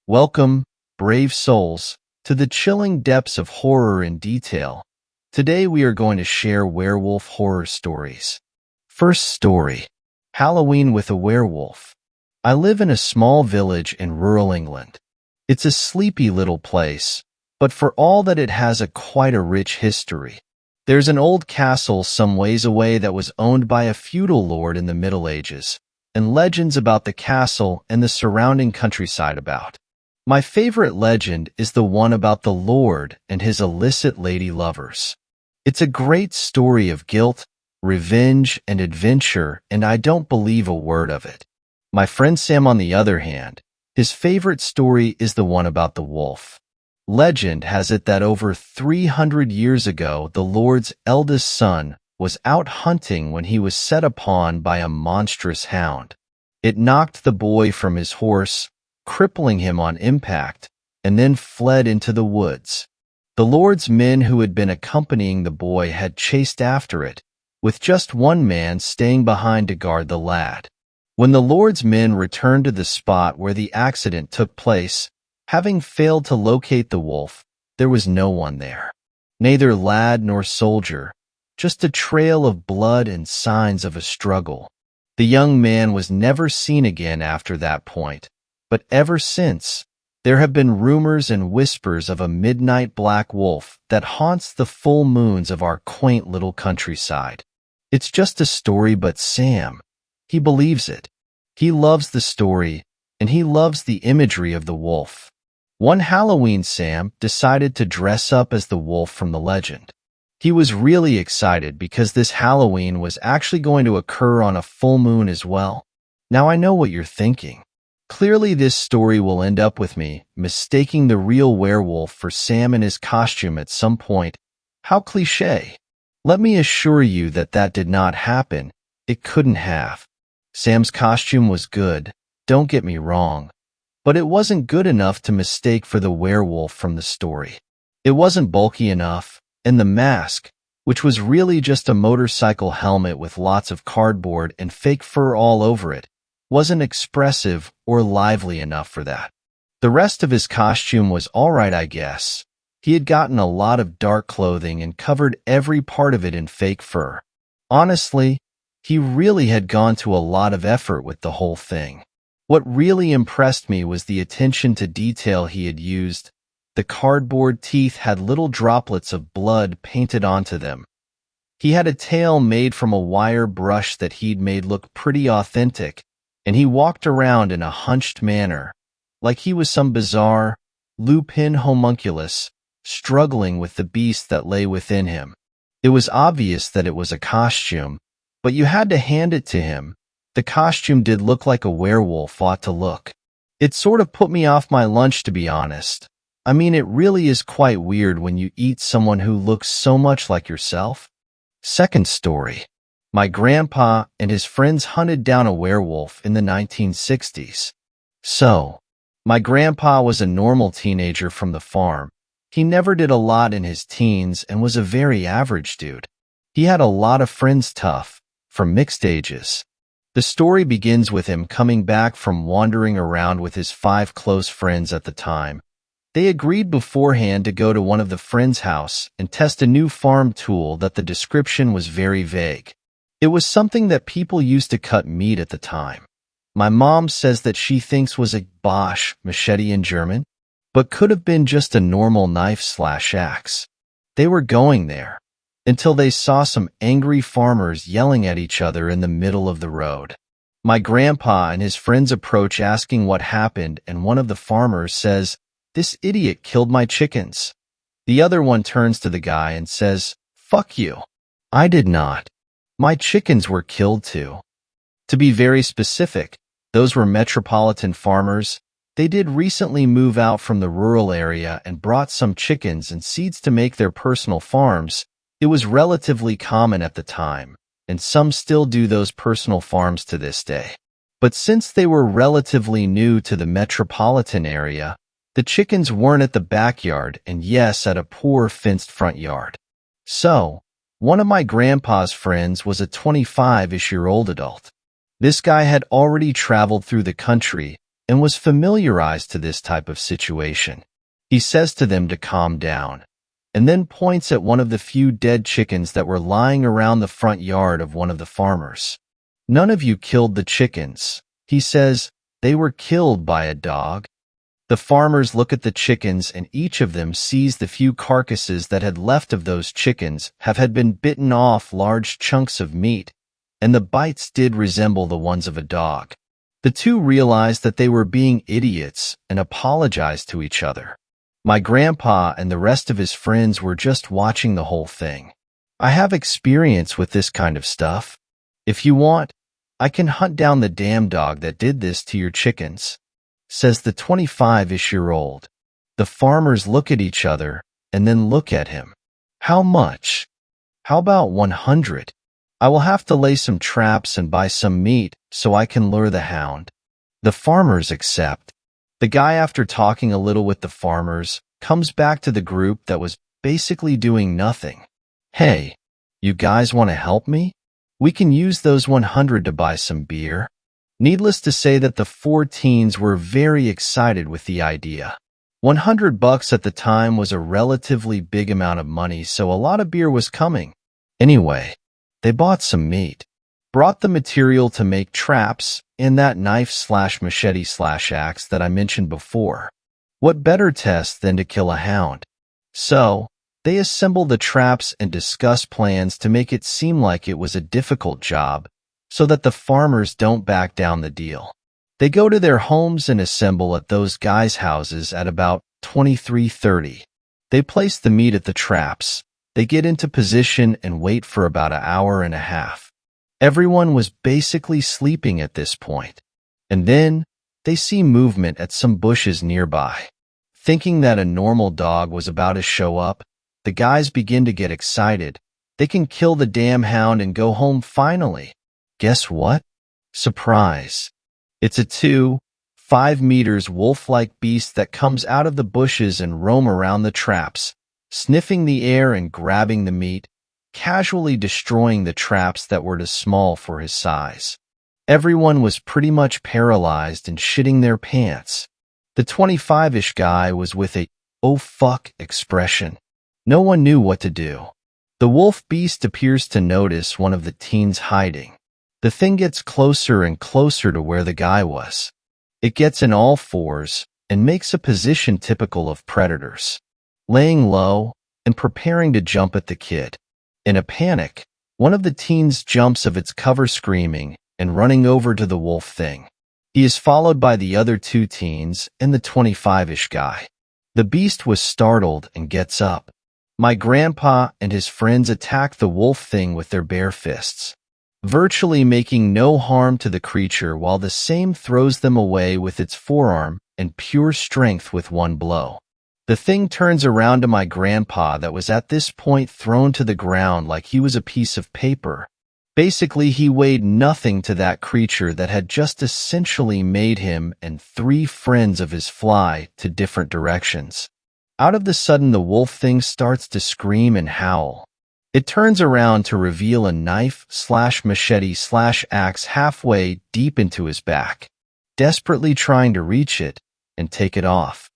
Welcome, brave souls, to the chilling depths of horror in detail. Today we are going to share werewolf horror stories. First story: Halloween with a werewolf. I live in a small village in rural England. It's a sleepy little place, but for all that it has quite a rich history. There's an old castle some ways away that was owned by a feudal lord in the Middle Ages, and legends about the castle and the surrounding countryside about. My favorite legend is the one about the Lord and his illicit lady lovers. It's a great story of guilt, revenge, and adventure, and I don't believe a word of it. My friend Sam, on the other hand, his favorite story is the one about the wolf. Legend has it that over 300 years ago, the Lord's eldest son was out hunting when he was set upon by a monstrous hound. It knocked the boy from his horse, crippling him on impact, and then fled into the woods. The Lord's men who had been accompanying the boy had chased after it, with just one man staying behind to guard the lad. When the Lord's men returned to the spot where the accident took place, having failed to locate the wolf, there was no one there. Neither lad nor soldier, just a trail of blood and signs of a struggle. The young man was never seen again after that point. But ever since, there have been rumors and whispers of a midnight black wolf that haunts the full moons of our quaint little countryside. It's just a story, but Sam, he believes it. He loves the story, and he loves the imagery of the wolf. One Halloween, Sam decided to dress up as the wolf from the legend. He was really excited because this Halloween was actually going to occur on a full moon as well. Now I know what you're thinking. Clearly this story will end up with me mistaking the real werewolf for Sam in his costume at some point. How cliché. Let me assure you that that did not happen. It couldn't have. Sam's costume was good, don't get me wrong, but it wasn't good enough to mistake for the werewolf from the story. It wasn't bulky enough, and the mask, which was really just a motorcycle helmet with lots of cardboard and fake fur all over it, wasn't expressive or lively enough for that. The rest of his costume was alright, I guess. He had gotten a lot of dark clothing and covered every part of it in fake fur. Honestly, he really had gone to a lot of effort with the whole thing. What really impressed me was the attention to detail he had used. The cardboard teeth had little droplets of blood painted onto them. He had a tail made from a wire brush that he'd made look pretty authentic, and he walked around in a hunched manner, like he was some bizarre Lupin homunculus, struggling with the beast that lay within him. It was obvious that it was a costume, but you had to hand it to him. The costume did look like a werewolf ought to look. It sort of put me off my lunch, to be honest. I mean, it really is quite weird when you eat someone who looks so much like yourself. Second story. My grandpa and his friends hunted down a werewolf in the 1960s. So, my grandpa was a normal teenager from the farm. He never did a lot in his teens and was a very average dude. He had a lot of friends from mixed ages. The story begins with him coming back from wandering around with his 5 close friends at the time. They agreed beforehand to go to one of the friends' house and test a new farm tool that the description was very vague. It was something that people used to cut meat at the time. My mom says that she thinks was a Bosch machete in German, but could have been just a normal knife/axe. They were going there until they saw some angry farmers yelling at each other in the middle of the road. My grandpa and his friends approach asking what happened, and one of the farmers says, "This idiot killed my chickens." The other one turns to the guy and says, "Fuck you. I did not. My chickens were killed too." To be very specific, those were metropolitan farmers. They did recently move out from the rural area and brought some chickens and seeds to make their personal farms. It was relatively common at the time, and some still do those personal farms to this day. But since they were relatively new to the metropolitan area, the chickens weren't at the backyard and yes, at a poor fenced front yard. So, one of my grandpa's friends was a 25-ish-year-old adult. This guy had already traveled through the country, and was familiarized to this type of situation. He says to them to calm down, and then points at one of the few dead chickens that were lying around the front yard of one of the farmers. "None of you killed the chickens," he says. "They were killed by a dog." The farmers look at the chickens, and each of them sees the few carcasses that had left of those chickens had been bitten off large chunks of meat, and the bites did resemble the ones of a dog. The two realized that they were being idiots and apologized to each other. My grandpa and the rest of his friends were just watching the whole thing. "I have experience with this kind of stuff. If you want, I can hunt down the damn dog that did this to your chickens," says the 25-ish-year-old. The farmers look at each other and then look at him. "How much?" "How about 100? I will have to lay some traps and buy some meat so I can lure the hound." The farmers accept. The guy, after talking a little with the farmers, comes back to the group that was basically doing nothing. "Hey, you guys want to help me? We can use those 100 to buy some beer." Needless to say that the four teens were very excited with the idea. $100 at the time was a relatively big amount of money, so a lot of beer was coming. Anyway, they bought some meat, brought the material to make traps, and that knife/machete/axe that I mentioned before. What better test than to kill a hound? So, they assemble the traps and discuss plans to make it seem like it was a difficult job, so that the farmers don't back down the deal. They go to their homes and assemble at those guys' houses at about 23:30. They place the meat at the traps. They get into position and wait for about an hour and a half. Everyone was basically sleeping at this point. And then they see movement at some bushes nearby. Thinking that a normal dog was about to show up, the guys begin to get excited. They can kill the damn hound and go home finally. Guess what? Surprise. It's a 2.5 meters wolf-like beast that comes out of the bushes and roam around the traps, sniffing the air and grabbing the meat, casually destroying the traps that were too small for his size. Everyone was pretty much paralyzed and shitting their pants. The 25-ish guy was with a "oh fuck" expression. No one knew what to do. The wolf beast appears to notice one of the teens hiding. The thing gets closer and closer to where the guy was. It gets in all fours and makes a position typical of predators, laying low and preparing to jump at the kid. In a panic, one of the teens jumps of its cover screaming and running over to the wolf thing. He is followed by the other two teens and the 25-ish guy. The beast was startled and gets up. My grandpa and his friends attack the wolf thing with their bare fists, virtually making no harm to the creature, while the same throws them away with its forearm and pure strength with one blow. The thing turns around to my grandpa that was at this point thrown to the ground like he was a piece of paper. Basically, he weighed nothing to that creature that had just essentially made him and three friends of his fly to different directions. Out of the sudden, the wolf thing starts to scream and howl. It turns around to reveal a knife/machete/axe halfway deep into his back, desperately trying to reach it and take it off.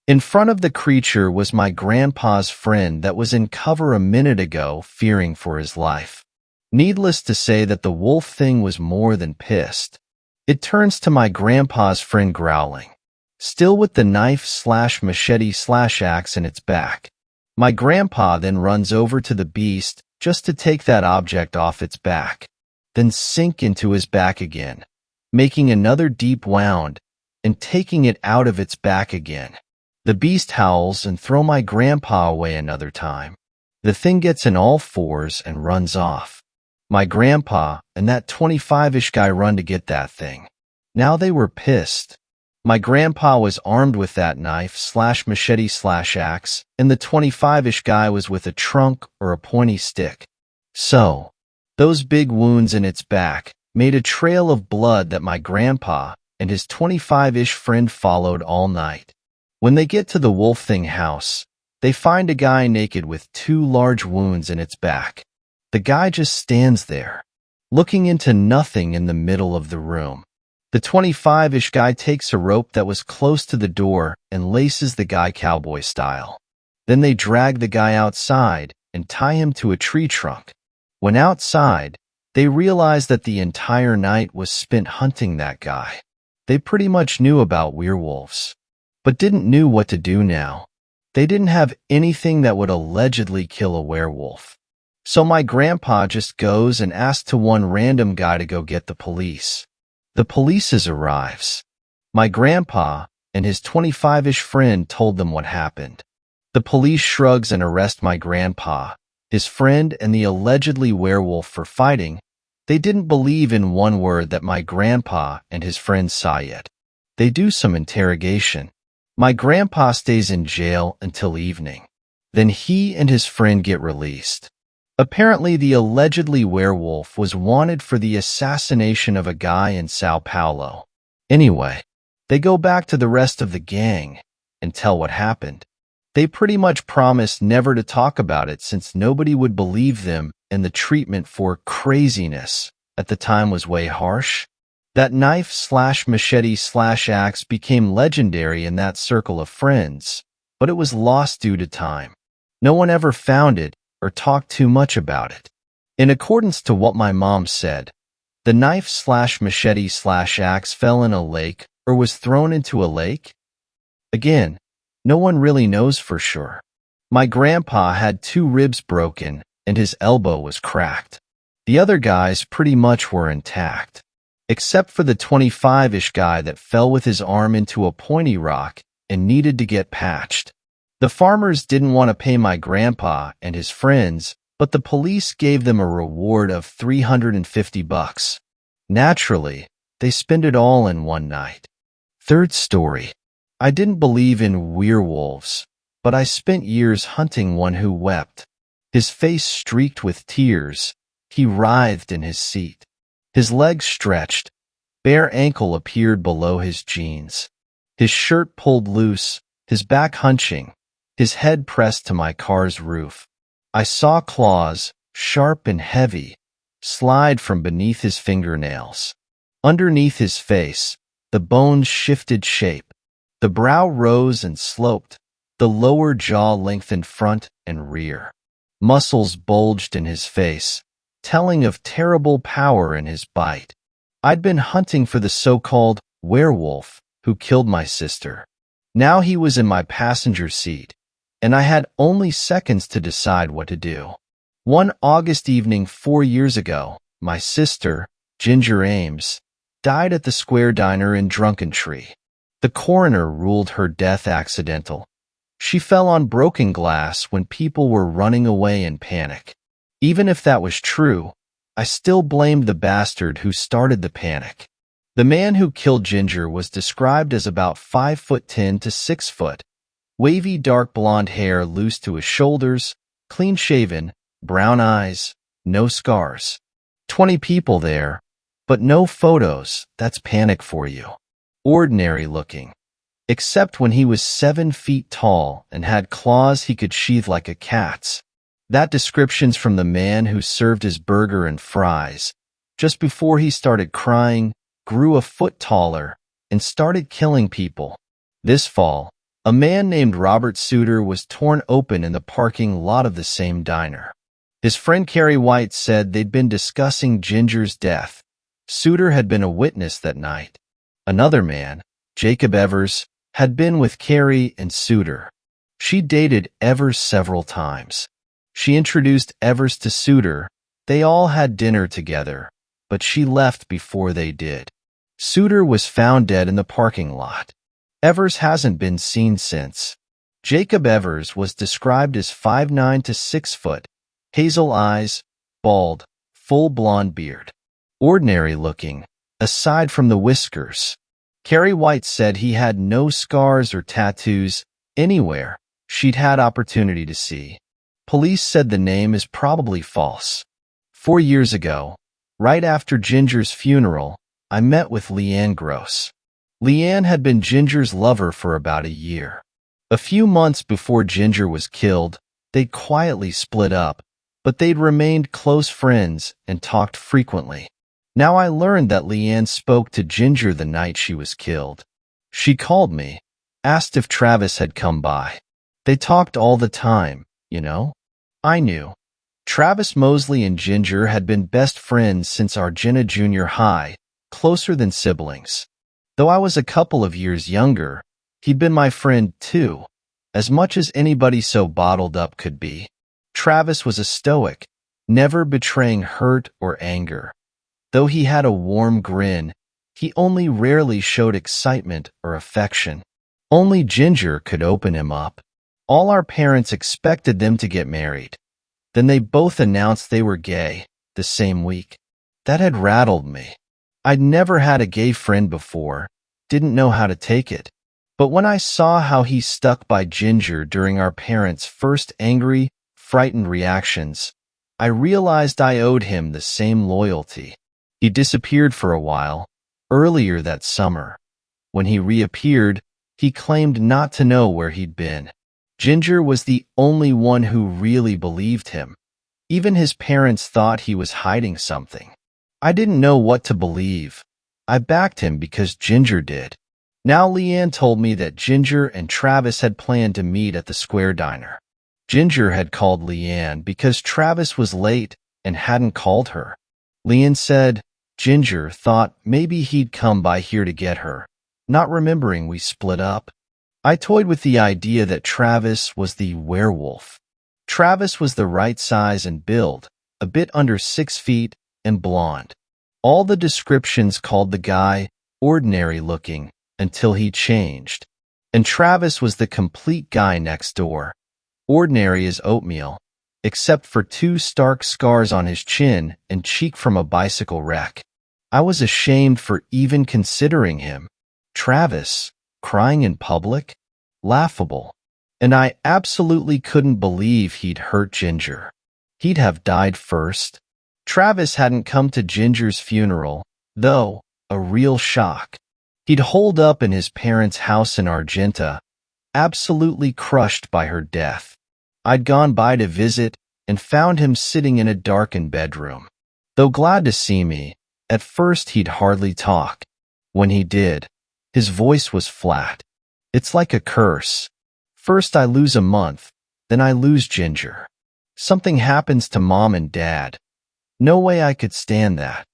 In front of the creature was my grandpa's friend that was in cover a minute ago, fearing for his life. Needless to say that the wolf thing was more than pissed. It turns to my grandpa's friend growling, still with the knife/machete/axe in its back. My grandpa then runs over to the beast just to take that object off its back, then sink into his back again, making another deep wound and taking it out of its back again. The beast howls and throws my grandpa away another time. The thing gets in all fours and runs off. My grandpa and that 25-ish guy run to get that thing. Now they were pissed. My grandpa was armed with that knife/machete/axe, and the 25-ish guy was with a trunk or a pointy stick. So, those big wounds in its back made a trail of blood that my grandpa and his 25-ish friend followed all night. When they get to the wolf thing house, they find a guy naked with two large wounds in its back. The guy just stands there, looking into nothing in the middle of the room. The 25-ish guy takes a rope that was close to the door and laces the guy cowboy style. Then they drag the guy outside and tie him to a tree trunk. When outside, they realize that the entire night was spent hunting that guy. They pretty much knew about werewolves, but didn't know what to do now. They didn't have anything that would allegedly kill a werewolf. So my grandpa just goes and asks to one random guy to go get the police. The police arrives. My grandpa and his 25-ish friend told them what happened. The police shrugs and arrest my grandpa, his friend, and the allegedly werewolf for fighting. They didn't believe in one word that my grandpa and his friend saw yet. They do some interrogation. My grandpa stays in jail until evening. Then he and his friend get released. Apparently, the allegedly werewolf was wanted for the assassination of a guy in Sao Paulo. Anyway, they go back to the rest of the gang and tell what happened. They pretty much promised never to talk about it since nobody would believe them, and the treatment for craziness at the time was way harsh. That knife/machete/axe became legendary in that circle of friends, but it was lost due to time. No one ever found it or talked too much about it. In accordance to what my mom said, the knife/machete/axe fell in a lake or was thrown into a lake. Again, no one really knows for sure. My grandpa had 2 ribs broken and his elbow was cracked. The other guys pretty much were intact, except for the 25-ish guy that fell with his arm into a pointy rock and needed to get patched. The farmers didn't want to pay my grandpa and his friends, but the police gave them a reward of $350. Naturally, they spent it all in one night. Third story. I didn't believe in werewolves, but I spent years hunting one who wept. His face streaked with tears. He writhed in his seat. His legs stretched. Bare ankle appeared below his jeans. His shirt pulled loose, his back hunching, his head pressed to my car's roof. I saw claws, sharp and heavy, slide from beneath his fingernails. Underneath his face, the bones shifted shape. The brow rose and sloped. The lower jaw lengthened front and rear. Muscles bulged in his face, telling of terrible power in his bite. I'd been hunting for the so-called werewolf who killed my sister. Now he was in my passenger seat, and I had only seconds to decide what to do. One August evening 4 years ago, my sister, Ginger Ames, died at the Square Diner in Drunken Tree. The coroner ruled her death accidental. She fell on broken glass when people were running away in panic. Even if that was true, I still blamed the bastard who started the panic. The man who killed Ginger was described as about 5'10" to 6 foot, wavy dark blonde hair loose to his shoulders, clean-shaven, brown eyes, no scars. 20 people there, but no photos. That's panic for you. Ordinary looking, except when he was 7 feet tall and had claws he could sheathe like a cat's. That description's from the man who served his burger and fries. Just before he started crying, grew a foot taller, and started killing people. This fall, a man named Robert Suter was torn open in the parking lot of the same diner. His friend Carrie White said they'd been discussing Ginger's death. Suter had been a witness that night. Another man, Jacob Evers, had been with Carrie and Suter. She dated Evers several times. She introduced Evers to Suter. They all had dinner together, but she left before they did. Suter was found dead in the parking lot. Evers hasn't been seen since. Jacob Evers was described as 5'9" to 6 foot, hazel eyes, bald, full blonde beard. Ordinary looking, aside from the whiskers. Carrie White said he had no scars or tattoos anywhere she'd had opportunity to see. Police said the name is probably false. 4 years ago, right after Ginger's funeral, I met with Leanne Gross. Leanne had been Ginger's lover for about a year. A few months before Ginger was killed, they'd quietly split up, but they'd remained close friends and talked frequently. Now I learned that Leanne spoke to Ginger the night she was killed. She called me, asked if Travis had come by. They talked all the time, you know? I knew. Travis Mosley and Ginger had been best friends since Argenta Junior High, closer than siblings. Though I was a couple of years younger, he'd been my friend too, as much as anybody so bottled up could be. Travis was a stoic, never betraying hurt or anger. Though he had a warm grin, he only rarely showed excitement or affection. Only Ginger could open him up. All our parents expected them to get married. Then they both announced they were gay the same week. That had rattled me. I'd never had a gay friend before, didn't know how to take it. But when I saw how he stuck by Ginger during our parents' first angry, frightened reactions, I realized I owed him the same loyalty. He disappeared for a while, earlier that summer. When he reappeared, he claimed not to know where he'd been. Ginger was the only one who really believed him. Even his parents thought he was hiding something. I didn't know what to believe. I backed him because Ginger did. Now Leanne told me that Ginger and Travis had planned to meet at the Square Diner. Ginger had called Leanne because Travis was late and hadn't called her. Leanne said Ginger thought maybe he'd come by here to get her, not remembering we split up. I toyed with the idea that Travis was the werewolf. Travis was the right size and build, a bit under 6 feet and blonde. All the descriptions called the guy ordinary looking until he changed. And Travis was the complete guy next door. Ordinary as oatmeal, except for 2 stark scars on his chin and cheek from a bicycle wreck. I was ashamed for even considering him. Travis, crying in public? Laughable. And I absolutely couldn't believe he'd hurt Ginger. He'd have died first. Travis hadn't come to Ginger's funeral, though, a real shock. He'd holed up in his parents' house in Argenta, absolutely crushed by her death. I'd gone by to visit and found him sitting in a darkened bedroom. Though glad to see me, at first he'd hardly talk. When he did, his voice was flat. It's like a curse. First I lose a month, then I lose Ginger. Something happens to Mom and Dad. No way I could stand that.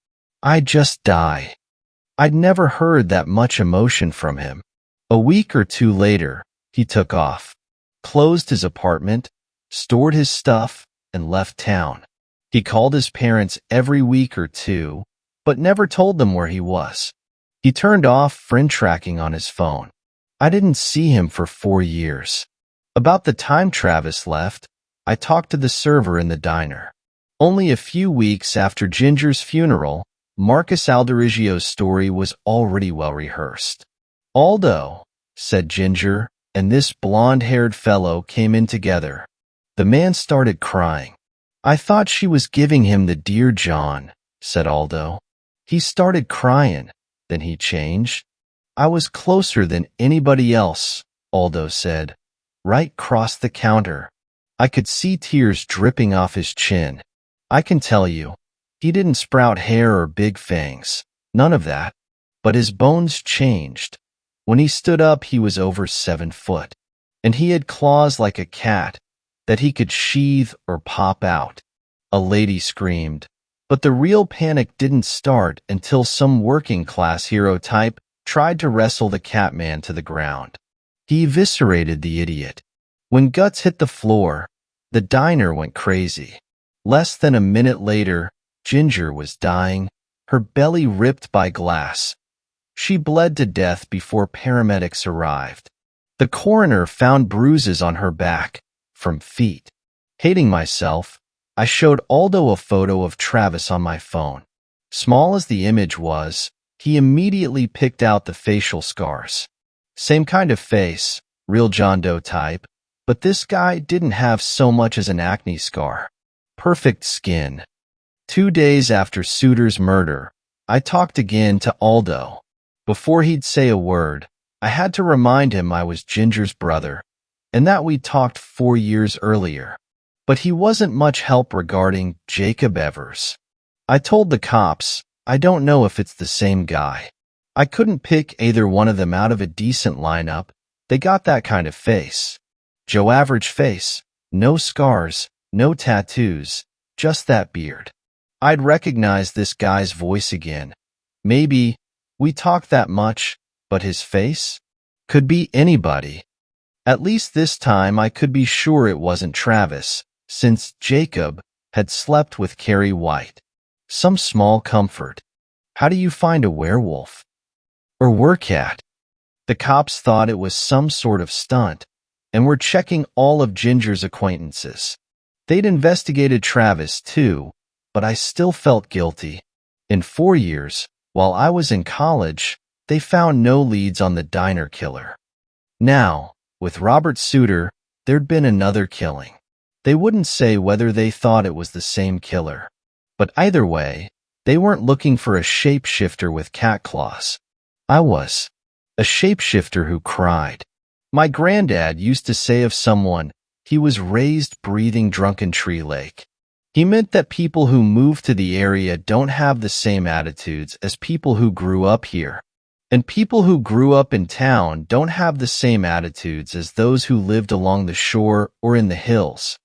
I'd just die. I'd never heard that much emotion from him. A week or 2 later, he took off, closed his apartment, stored his stuff, and left town. He called his parents every week or 2, but never told them where he was. He turned off friend tracking on his phone. I didn't see him for 4 years. About the time Travis left, I talked to the server in the diner. Only a few weeks after Ginger's funeral, Marcus Alderiggio's story was already well rehearsed. Aldo, said Ginger, and this blonde-haired fellow came in together. The man started crying. I thought she was giving him the Dear John, said Aldo. He started crying, then he changed. I was closer than anybody else, Aldo said, right across the counter. I could see tears dripping off his chin. I can tell you, he didn't sprout hair or big fangs, none of that. But his bones changed. When he stood up, he was over 7 foot. And he had claws like a cat that he could sheathe or pop out. A lady screamed. But the real panic didn't start until some working-class hero type tried to wrestle the Catman to the ground. He eviscerated the idiot. When guts hit the floor, the diner went crazy. Less than a minute later, Ginger was dying, her belly ripped by glass. She bled to death before paramedics arrived. The coroner found bruises on her back, from feet. Hating myself, I showed Aldo a photo of Travis on my phone. Small as the image was, he immediately picked out the facial scars. Same kind of face, real John Doe type, but this guy didn't have so much as an acne scar. Perfect skin. 2 days after Suter's murder, I talked again to Aldo. Before he'd say a word, I had to remind him I was Ginger's brother, and that we'd talked 4 years earlier. But he wasn't much help regarding Jacob Evers. I told the cops, I don't know if it's the same guy. I couldn't pick either one of them out of a decent lineup. They got that kind of face. Joe Average face. No scars, no tattoos, just that beard. I'd recognize this guy's voice again. Maybe we talked that much, but his face? Could be anybody. At least this time I could be sure it wasn't Travis, since Jacob had slept with Carrie White. Some small comfort. How do you find a werewolf? Or work at? The cops thought it was some sort of stunt, and were checking all of Ginger's acquaintances. They'd investigated Travis too, but I still felt guilty. In 4 years, while I was in college, they found no leads on the diner killer. Now, with Robert Suter, there'd been another killing. They wouldn't say whether they thought it was the same killer. But either way, they weren't looking for a shapeshifter with cat claws. I was. A shapeshifter who cried. My granddad used to say of someone, he was raised breathing drunken tree lake. He meant that people who move to the area don't have the same attitudes as people who grew up here. And people who grew up in town don't have the same attitudes as those who lived along the shore or in the hills.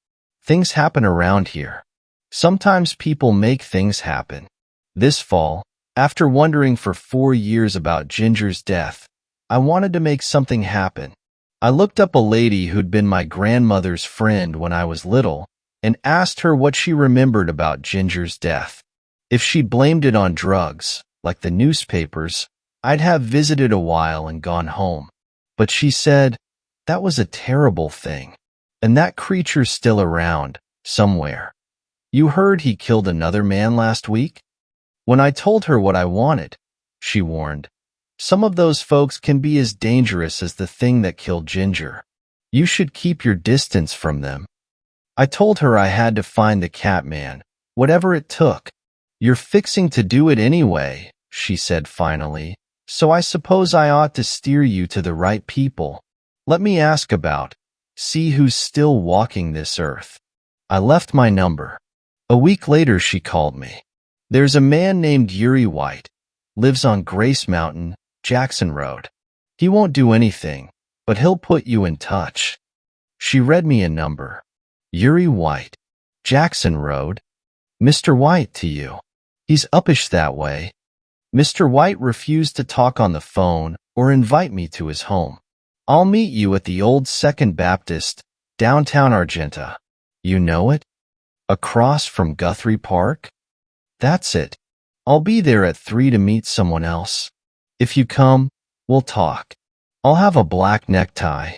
Things happen around here. Sometimes people make things happen. This fall, after wondering for 4 years about Ginger's death, I wanted to make something happen. I looked up a lady who'd been my grandmother's friend when I was little and asked her what she remembered about Ginger's death. If she blamed it on drugs, like the newspapers, I'd have visited a while and gone home. But she said, that was a terrible thing. And that creature's still around, somewhere. You heard he killed another man last week? When I told her what I wanted, she warned, some of those folks can be as dangerous as the thing that killed Ginger. You should keep your distance from them. I told her I had to find the cat man, whatever it took. You're fixing to do it anyway, she said finally, so I suppose I ought to steer you to the right people. Let me ask about, see who's still walking this earth. I left my number. A week later she called me. There's a man named Yuri White, lives on Grace Mountain, Jackson Road. He won't do anything, but he'll put you in touch. She read me a number. Yuri White, Jackson Road. Mr. White to you. He's uppish that way. Mr. White refused to talk on the phone or invite me to his home. I'll meet you at the old Second Baptist, downtown Argenta. You know it? Across from Guthrie Park? That's it. I'll be there at 3 to meet someone else. If you come, we'll talk. I'll have a black necktie.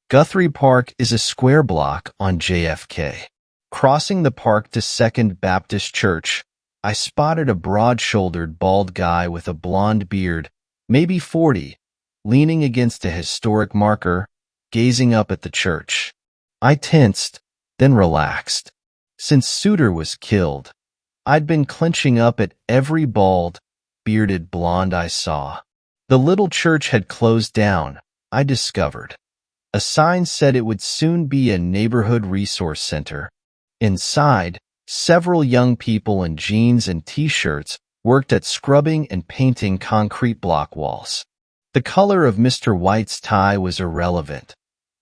Guthrie Park is a square block on JFK. Crossing the park to Second Baptist Church, I spotted a broad-shouldered, bald guy with a blonde beard, maybe 40, leaning against a historic marker, gazing up at the church. I tensed, then relaxed. Since Suter was killed, I'd been clenching up at every bald, bearded blonde I saw. The little church had closed down, I discovered. A sign said it would soon be a neighborhood resource center. Inside, several young people in jeans and t-shirts worked at scrubbing and painting concrete block walls. The color of Mr. White's tie was irrelevant.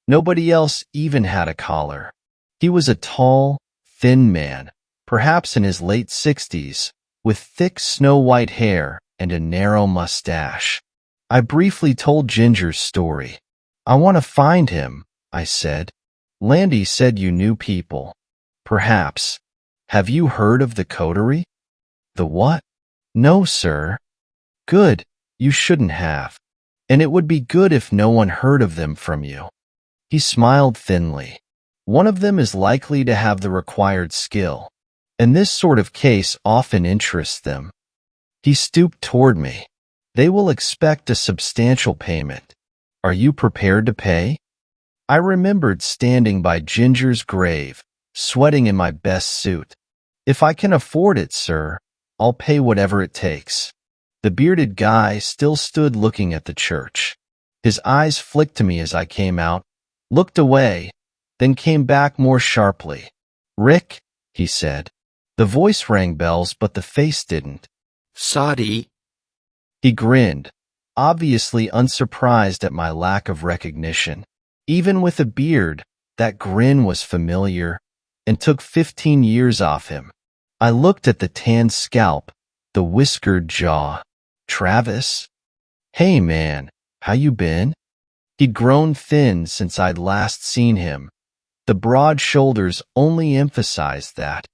Nobody else even had a collar. He was a tall, thin man, perhaps in his late 60s, with thick snow-white hair and a narrow mustache. I briefly told Ginger's story. I want to find him, I said. Landy said you knew people. Perhaps. Have you heard of the coterie? The what? No, sir. Good, you shouldn't have. And it would be good if no one heard of them from you. He smiled thinly. One of them is likely to have the required skill, and this sort of case often interests them. He stooped toward me. They will expect a substantial payment. Are you prepared to pay? I remembered standing by Ginger's grave, sweating in my best suit. If I can afford it, sir, I'll pay whatever it takes. The bearded guy still stood looking at the church. His eyes flicked to me as I came out, looked away, then came back more sharply. Rick, he said. The voice rang bells, but the face didn't. Saudi. He grinned, obviously unsurprised at my lack of recognition. Even with a beard, that grin was familiar and took 15 years off him. I looked at the tanned scalp, the whiskered jaw. Travis? Hey man, how you been? He'd grown thin since I'd last seen him. The broad shoulders only emphasized that.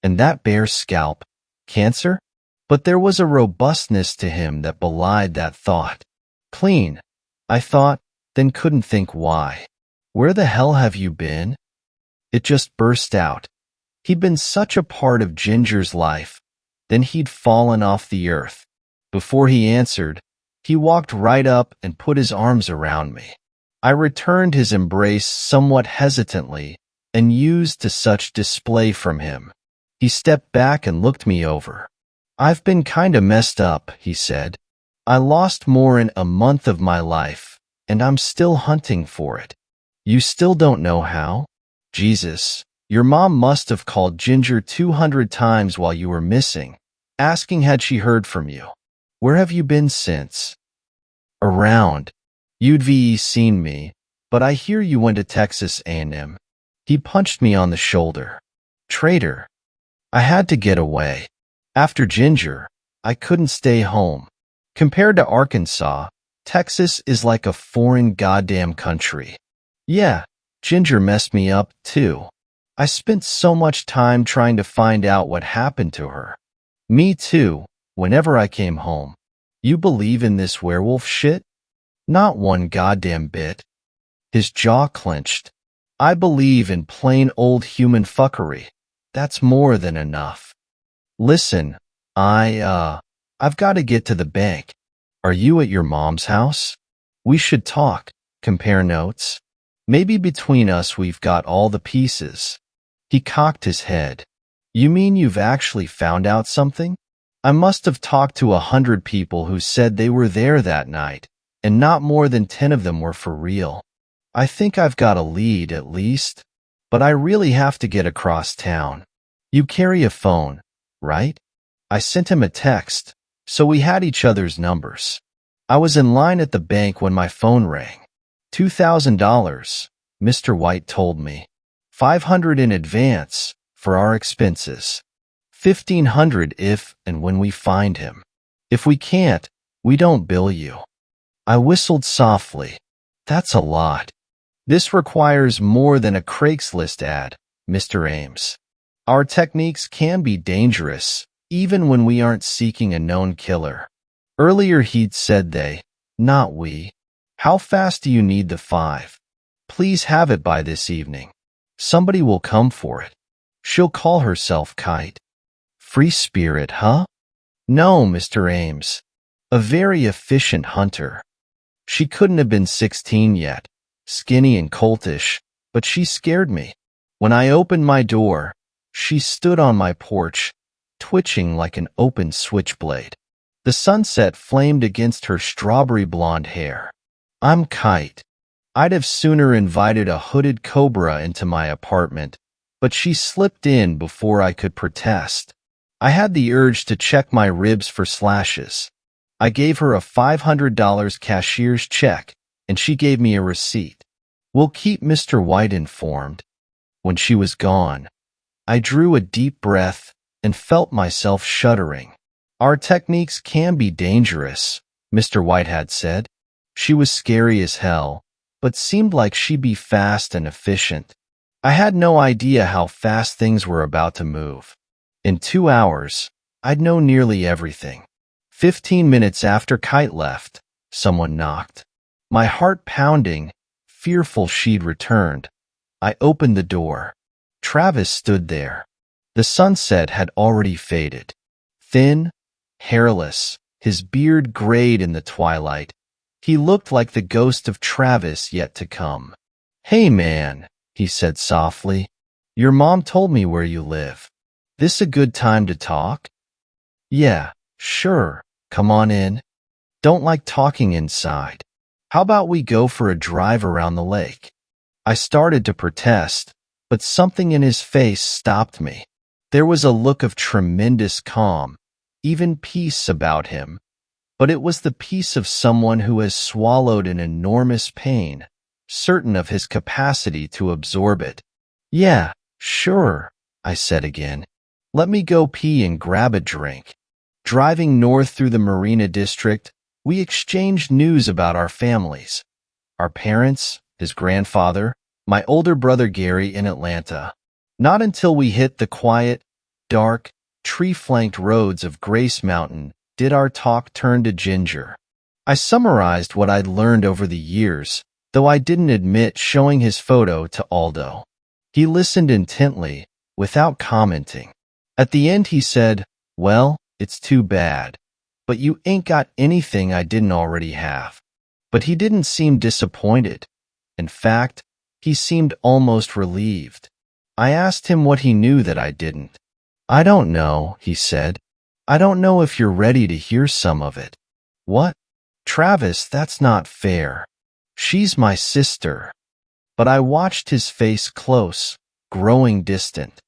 And that bare scalp. Cancer? But there was a robustness to him that belied that thought. Clean, I thought, then couldn't think why. Where the hell have you been? It just burst out. He'd been such a part of Ginger's life. Then he'd fallen off the earth. Before he answered, he walked right up and put his arms around me. I returned his embrace somewhat hesitantly and used to such display from him. He stepped back and looked me over. I've been kinda messed up, he said. I lost more in a month of my life, and I'm still hunting for it. You still don't know how? Jesus, your mom must have called Ginger 200 times while you were missing, asking had she heard from you. Where have you been since? Around. You'd seen me, but I hear you went to Texas A&M. He punched me on the shoulder. Traitor. I had to get away. After Ginger, I couldn't stay home. Compared to Arkansas, Texas is like a foreign goddamn country. Yeah, Ginger messed me up, too. I spent so much time trying to find out what happened to her. Me too, whenever I came home. You believe in this werewolf shit? Not one goddamn bit. His jaw clenched. I believe in plain old human fuckery. That's more than enough. Listen, I've got to get to the bank. Are you at your mom's house? We should talk, compare notes. Maybe between us we've got all the pieces. He cocked his head. You mean you've actually found out something? I must have talked to 100 people who said they were there that night, and not more than 10 of them were for real. I think I've got a lead, at least. But I really have to get across town. You carry a phone, right? I sent him a text, so we had each other's numbers. I was in line at the bank when my phone rang. $2,000, Mr. White told me. $500 in advance for our expenses. $1,500 if and when we find him. If we can't, we don't bill you. I whistled softly. That's a lot. This requires more than a Craigslist ad, Mr. Ames. Our techniques can be dangerous, even when we aren't seeking a known killer. Earlier he'd said they, not we. How fast do you need the 5? Please have it by this evening. Somebody will come for it. She'll call herself Kite. Free spirit, huh? No, Mr. Ames. A very efficient hunter. She couldn't have been 16 yet, skinny and coltish, but she scared me. When I opened my door, she stood on my porch, twitching like an open switchblade. The sunset flamed against her strawberry blonde hair. I'm Kite. I'd have sooner invited a hooded cobra into my apartment, but she slipped in before I could protest. I had the urge to check my ribs for slashes. I gave her a $500 cashier's check, and she gave me a receipt. We'll keep Mr. White informed. When she was gone, I drew a deep breath and felt myself shuddering. Our techniques can be dangerous, Mr. White had said. She was scary as hell, but seemed like she'd be fast and efficient. I had no idea how fast things were about to move. In 2 hours, I'd know nearly everything. 15 minutes after Kite left, someone knocked. My heart pounding, fearful she'd returned. I opened the door. Travis stood there. The sunset had already faded. Thin, hairless, his beard grayed in the twilight. He looked like the ghost of Travis yet to come. Hey man, he said softly. Your mom told me where you live. This a good time to talk? Yeah, sure. Come on in. Don't like talking inside. How about we go for a drive around the lake? I started to protest, but something in his face stopped me. There was a look of tremendous calm, even peace about him, but it was the peace of someone who has swallowed an enormous pain, certain of his capacity to absorb it. "Yeah, sure," I said again. "Let me go pee and grab a drink." Driving north through the Marina District, we exchanged news about our families. Our parents, his grandfather, my older brother Gary in Atlanta. Not until we hit the quiet, dark, tree-flanked roads of Grace Mountain did our talk turn to Ginger. I summarized what I'd learned over the years, though I didn't admit showing his photo to Aldo. He listened intently, without commenting. At the end he said, "Well, it's too bad, but you ain't got anything I didn't already have." But he didn't seem disappointed. In fact, he seemed almost relieved. I asked him what he knew that I didn't. "I don't know," he said. "I don't know if you're ready to hear some of it." "What?" "Travis, that's not fair. She's my sister." But I watched his face close, growing distant.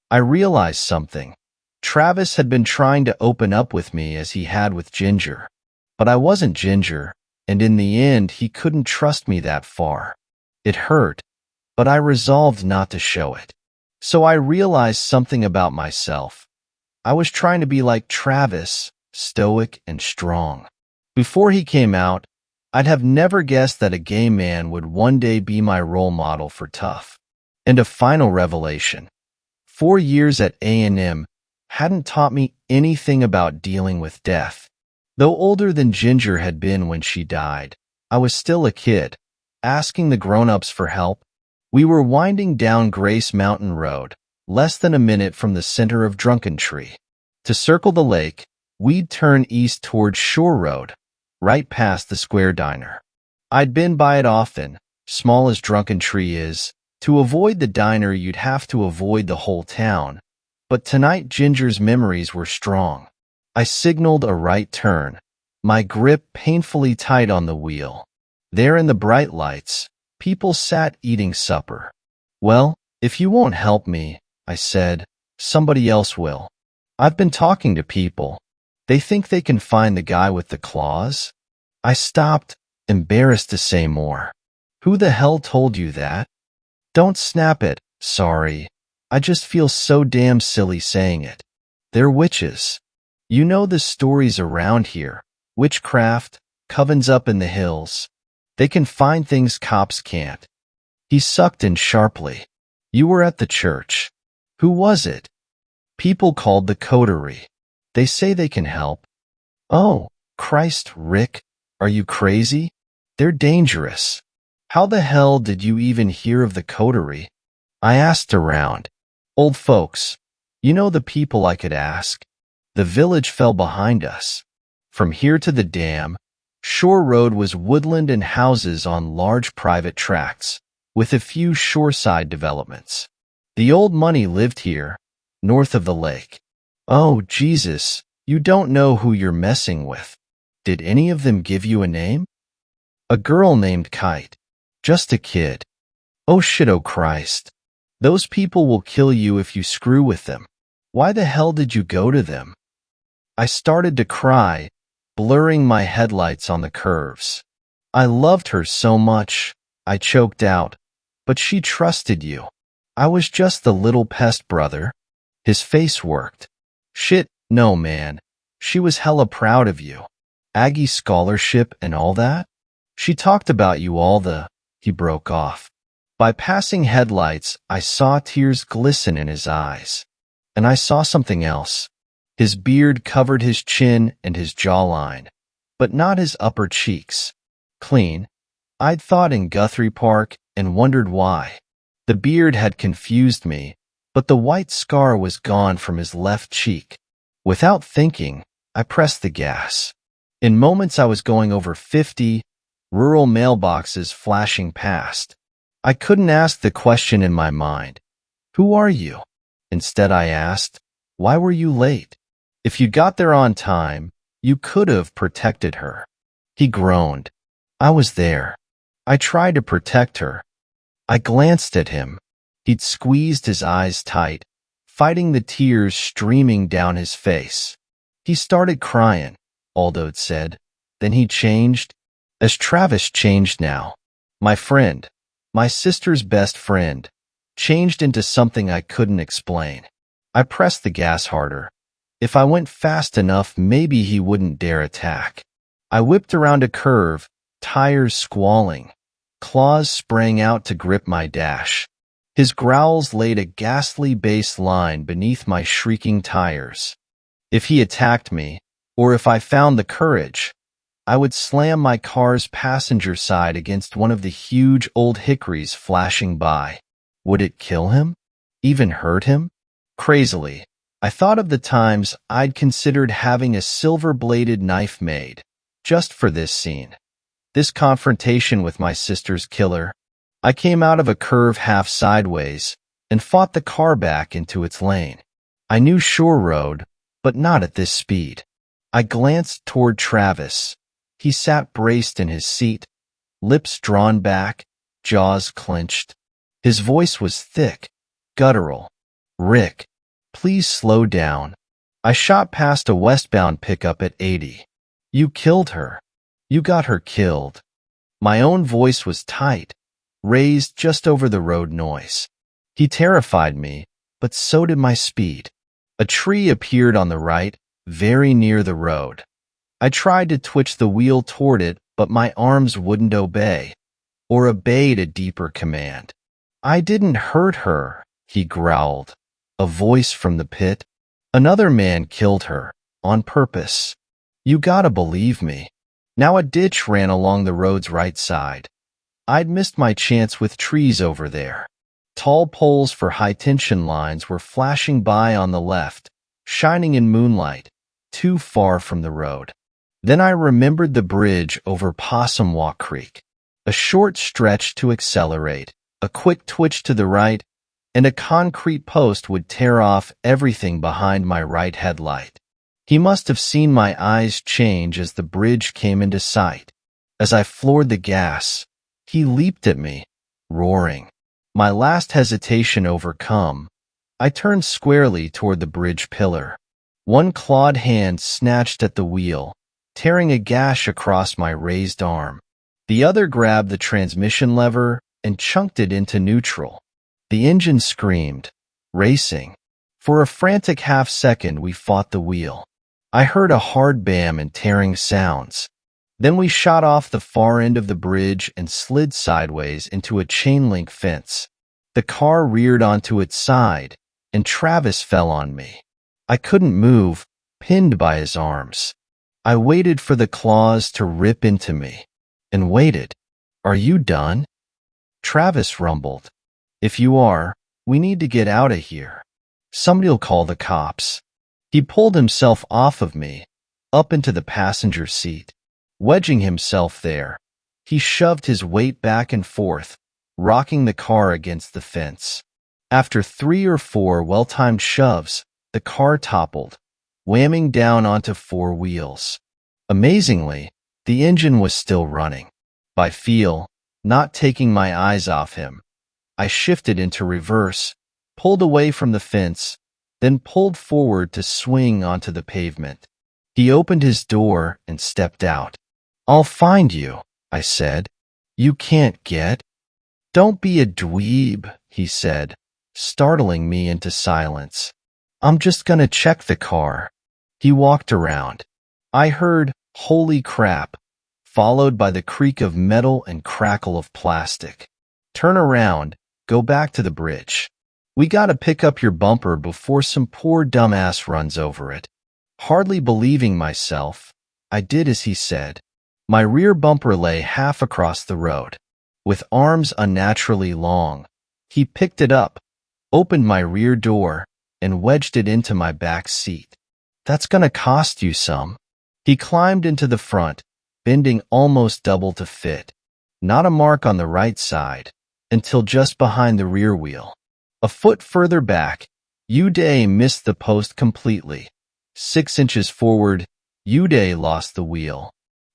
I realized something. Travis had been trying to open up with me as he had with Ginger. But I wasn't Ginger, and in the end he couldn't trust me that far. It hurt, but I resolved not to show it. So I realized something about myself. I was trying to be like Travis, stoic and strong. Before he came out, I'd have never guessed that a gay man would one day be my role model for tough. And a final revelation. 4 years at A&M hadn't taught me anything about dealing with death. Though older than Ginger had been when she died, I was still a kid, asking the grown-ups for help. We were winding down Grace Mountain Road, less than a minute from the center of Drunken Tree. To circle the lake, we'd turn east towards Shore Road, right past the Square Diner. I'd been by it often, small as Drunken Tree is. To avoid the diner, you'd have to avoid the whole town. But tonight Ginger's memories were strong. I signaled a right turn, my grip painfully tight on the wheel. There in the bright lights, people sat eating supper. "Well, if you won't help me," I said, "somebody else will. I've been talking to people. They think they can find the guy with the claws." I stopped, embarrassed to say more. "Who the hell told you that?" "Don't snap it, sorry. I just feel so damn silly saying it. They're witches. You know the stories around here. Witchcraft, covens up in the hills. They can find things cops can't." He sucked in sharply. "You were at the church. Who was it?" "People called the coterie. They say they can help." "Oh, Christ, Rick, are you crazy? They're dangerous. How the hell did you even hear of the coterie?" I asked around. "Old folks. You know the people I could ask." The village fell behind us. From here to the dam, Shore Road was woodland and houses on large private tracts, with a few shoreside developments. The old money lived here, north of the lake. "Oh, Jesus, you don't know who you're messing with. Did any of them give you a name?" "A girl named Kite. Just a kid." "Oh shit, oh Christ. Those people will kill you if you screw with them. Why the hell did you go to them?" I started to cry, blurring my headlights on the curves. "I loved her so much," I choked out, "but she trusted you. I was just the little pest brother." His face worked. "Shit, no man. She was hella proud of you. Aggie scholarship and all that? She talked about you all the—" He broke off. By passing headlights, I saw tears glisten in his eyes. And I saw something else. His beard covered his chin and his jawline, but not his upper cheeks. Clean. I'd thought in Guthrie Park and wondered why. The beard had confused me, but the white scar was gone from his left cheek. Without thinking, I pressed the gas. In moments I was going over 50, rural mailboxes flashing past. I couldn't ask the question in my mind, "Who are you?" Instead I asked, "Why were you late? If you got there on time, you could have protected her." He groaned. "I was there. I tried to protect her." I glanced at him. He'd squeezed his eyes tight, fighting the tears streaming down his face. He started crying, Aldo said. Then he changed, as Travis changed now. My friend, my sister's best friend, changed into something I couldn't explain. I pressed the gas harder. If I went fast enough, maybe he wouldn't dare attack. I whipped around a curve, tires squalling. Claws sprang out to grip my dash. His growls laid a ghastly bass line beneath my shrieking tires. If he attacked me, or if I found the courage, I would slam my car's passenger side against one of the huge old hickories flashing by. Would it kill him? Even hurt him? Crazily, I thought of the times I'd considered having a silver-bladed knife made, just for this scene. This confrontation with my sister's killer. I came out of a curve half sideways and fought the car back into its lane. I knew shore road, but not at this speed. I glanced toward Travis. He sat braced in his seat, lips drawn back, jaws clenched. His voice was thick, guttural. Rick, please slow down. I shot past a westbound pickup at 80. You killed her. You got her killed. My own voice was tight, raised just over the road noise. He terrified me, but so did my speed. A tree appeared on the right, very near the road. I tried to twitch the wheel toward it, but my arms wouldn't obey, or obeyed a deeper command. I didn't hurt her, he growled. A voice from the pit. Another man killed her, on purpose. You gotta believe me. Now a ditch ran along the road's right side. I'd missed my chance with trees over there. Tall poles for high-tension lines were flashing by on the left, shining in moonlight, too far from the road. Then I remembered the bridge over Possum Walk Creek. A short stretch to accelerate, a quick twitch to the right, and a concrete post would tear off everything behind my right headlight. He must have seen my eyes change as the bridge came into sight. As I floored the gas, he leaped at me, roaring. My last hesitation overcome, I turned squarely toward the bridge pillar. One clawed hand snatched at the wheel, tearing a gash across my raised arm. The other grabbed the transmission lever and chunked it into neutral. The engine screamed, racing. For a frantic half-second, we fought the wheel. I heard a hard bam and tearing sounds. Then we shot off the far end of the bridge and slid sideways into a chain-link fence. The car reared onto its side, and Travis fell on me. I couldn't move, pinned by his arms. I waited for the claws to rip into me, and waited. Are you done? Travis rumbled. If you are, we need to get out of here. Somebody'll call the cops. He pulled himself off of me, up into the passenger seat. Wedging himself there, he shoved his weight back and forth, rocking the car against the fence. After 3 or 4 well-timed shoves, the car toppled, whamming down onto 4 wheels. Amazingly, the engine was still running. By feel, not taking my eyes off him, I shifted into reverse, pulled away from the fence, then pulled forward to swing onto the pavement. He opened his door and stepped out. I'll find you, I said. You can't get. Don't be a dweeb, he said, startling me into silence. I'm just gonna check the car. He walked around. I heard, holy crap, followed by the creak of metal and crackle of plastic. Turn around, go back to the bridge. We gotta pick up your bumper before some poor dumbass runs over it. Hardly believing myself, I did as he said. My rear bumper lay half across the road. With arms unnaturally long, he picked it up, opened my rear door, and wedged it into my back seat. That's gonna cost you some. He climbed into the front, bending almost double to fit. Not a mark on the right side, until just behind the rear wheel. A foot further back, Uday missed the post completely. 6 inches forward, Uday lost the wheel.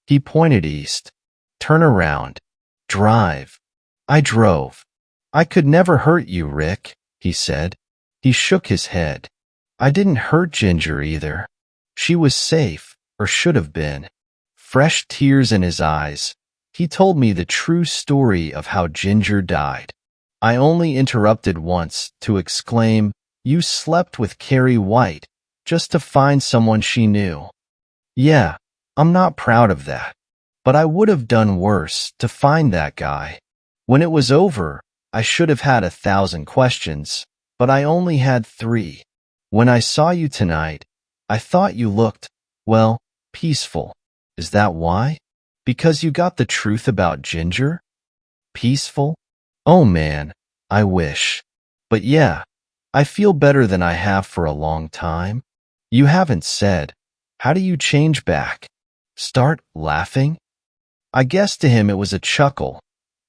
He pointed east. Turn around. Drive. I drove. I could never hurt you, Rick, he said. He shook his head. I didn't hurt Ginger either. She was safe, or should have been. Fresh tears in his eyes, he told me the true story of how Ginger died. I only interrupted once to exclaim, "You slept with Carrie White, just to find someone she knew." Yeah, I'm not proud of that. But I would have done worse to find that guy. When it was over, I should have had 1,000 questions, but I only had 3. When I saw you tonight, I thought you looked, well, peaceful. Is that why? Because you got the truth about Ginger? Peaceful? Oh man, I wish. But yeah, I feel better than I have for a long time. You haven't said, how do you change back? Start laughing? I guessed to him it was a chuckle.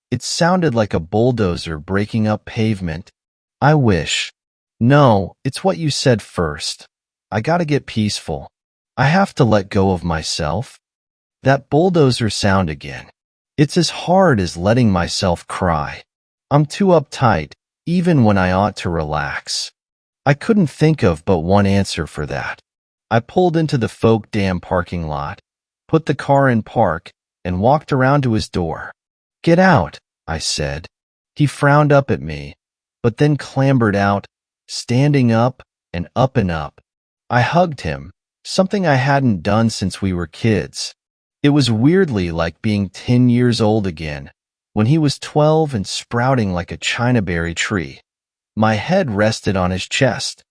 It sounded like a bulldozer breaking up pavement. I wish. No, it's what you said first. I gotta get peaceful. I have to let go of myself. That bulldozer sound again. It's as hard as letting myself cry. I'm too uptight, even when I ought to relax. I couldn't think of but one answer for that. I pulled into the Folk Dam parking lot, put the car in park, and walked around to his door. "Get out," I said. He frowned up at me, but then clambered out, standing up and up and up. I hugged him, something I hadn't done since we were kids. It was weirdly like being 10 years old again, when he was 12 and sprouting like a chinaberry tree. My head rested on his chest.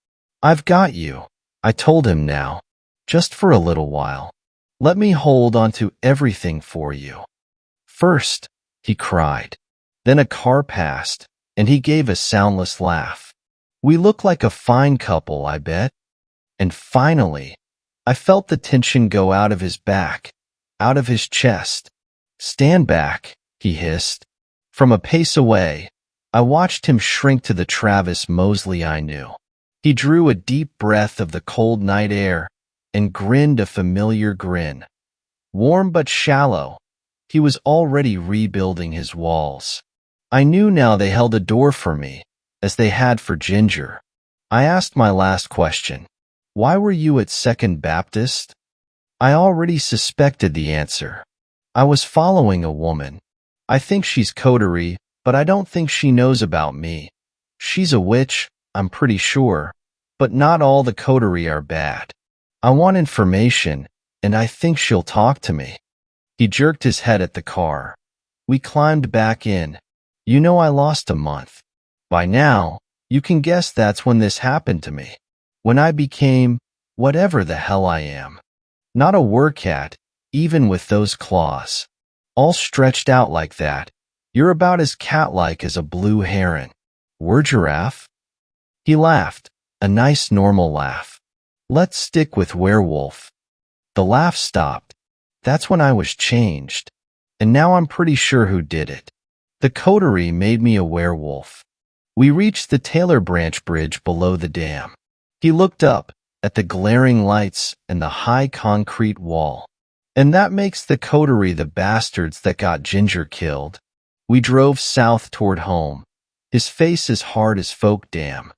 "I've got you," I told him now, "just for a little while. Let me hold on to everything for you." "First," he cried. Then a car passed, and he gave a soundless laugh. "We look like a fine couple, I bet." And finally, I felt the tension go out of his back, out of his chest. "Stand back," he hissed. From a pace away, I watched him shrink to the Travis Mosley I knew. He drew a deep breath of the cold night air and grinned a familiar grin. Warm but shallow, he was already rebuilding his walls. I knew now they held a door for me, as they had for Ginger. I asked my last question. "Why were you at Second Baptist?" I already suspected the answer. I was following a woman. I think she's coterie, but I don't think she knows about me. She's a witch, I'm pretty sure, but not all the coterie are bad. I want information, and I think she'll talk to me. He jerked his head at the car. We climbed back in. You know I lost a month. By now, you can guess that's when this happened to me. When I became whatever the hell I am. Not a werewolf, even with those claws. All stretched out like that. You're about as cat-like as a blue heron. Were giraffe? He laughed, a nice normal laugh. Let's stick with werewolf. The laugh stopped. That's when I was changed. And now I'm pretty sure who did it. The coterie made me a werewolf. We reached the Taylor Branch Bridge below the dam. He looked up at the glaring lights and the high concrete wall. And that makes the coterie the bastards that got Ginger killed. We drove south toward home, his face as hard as Folk Dam.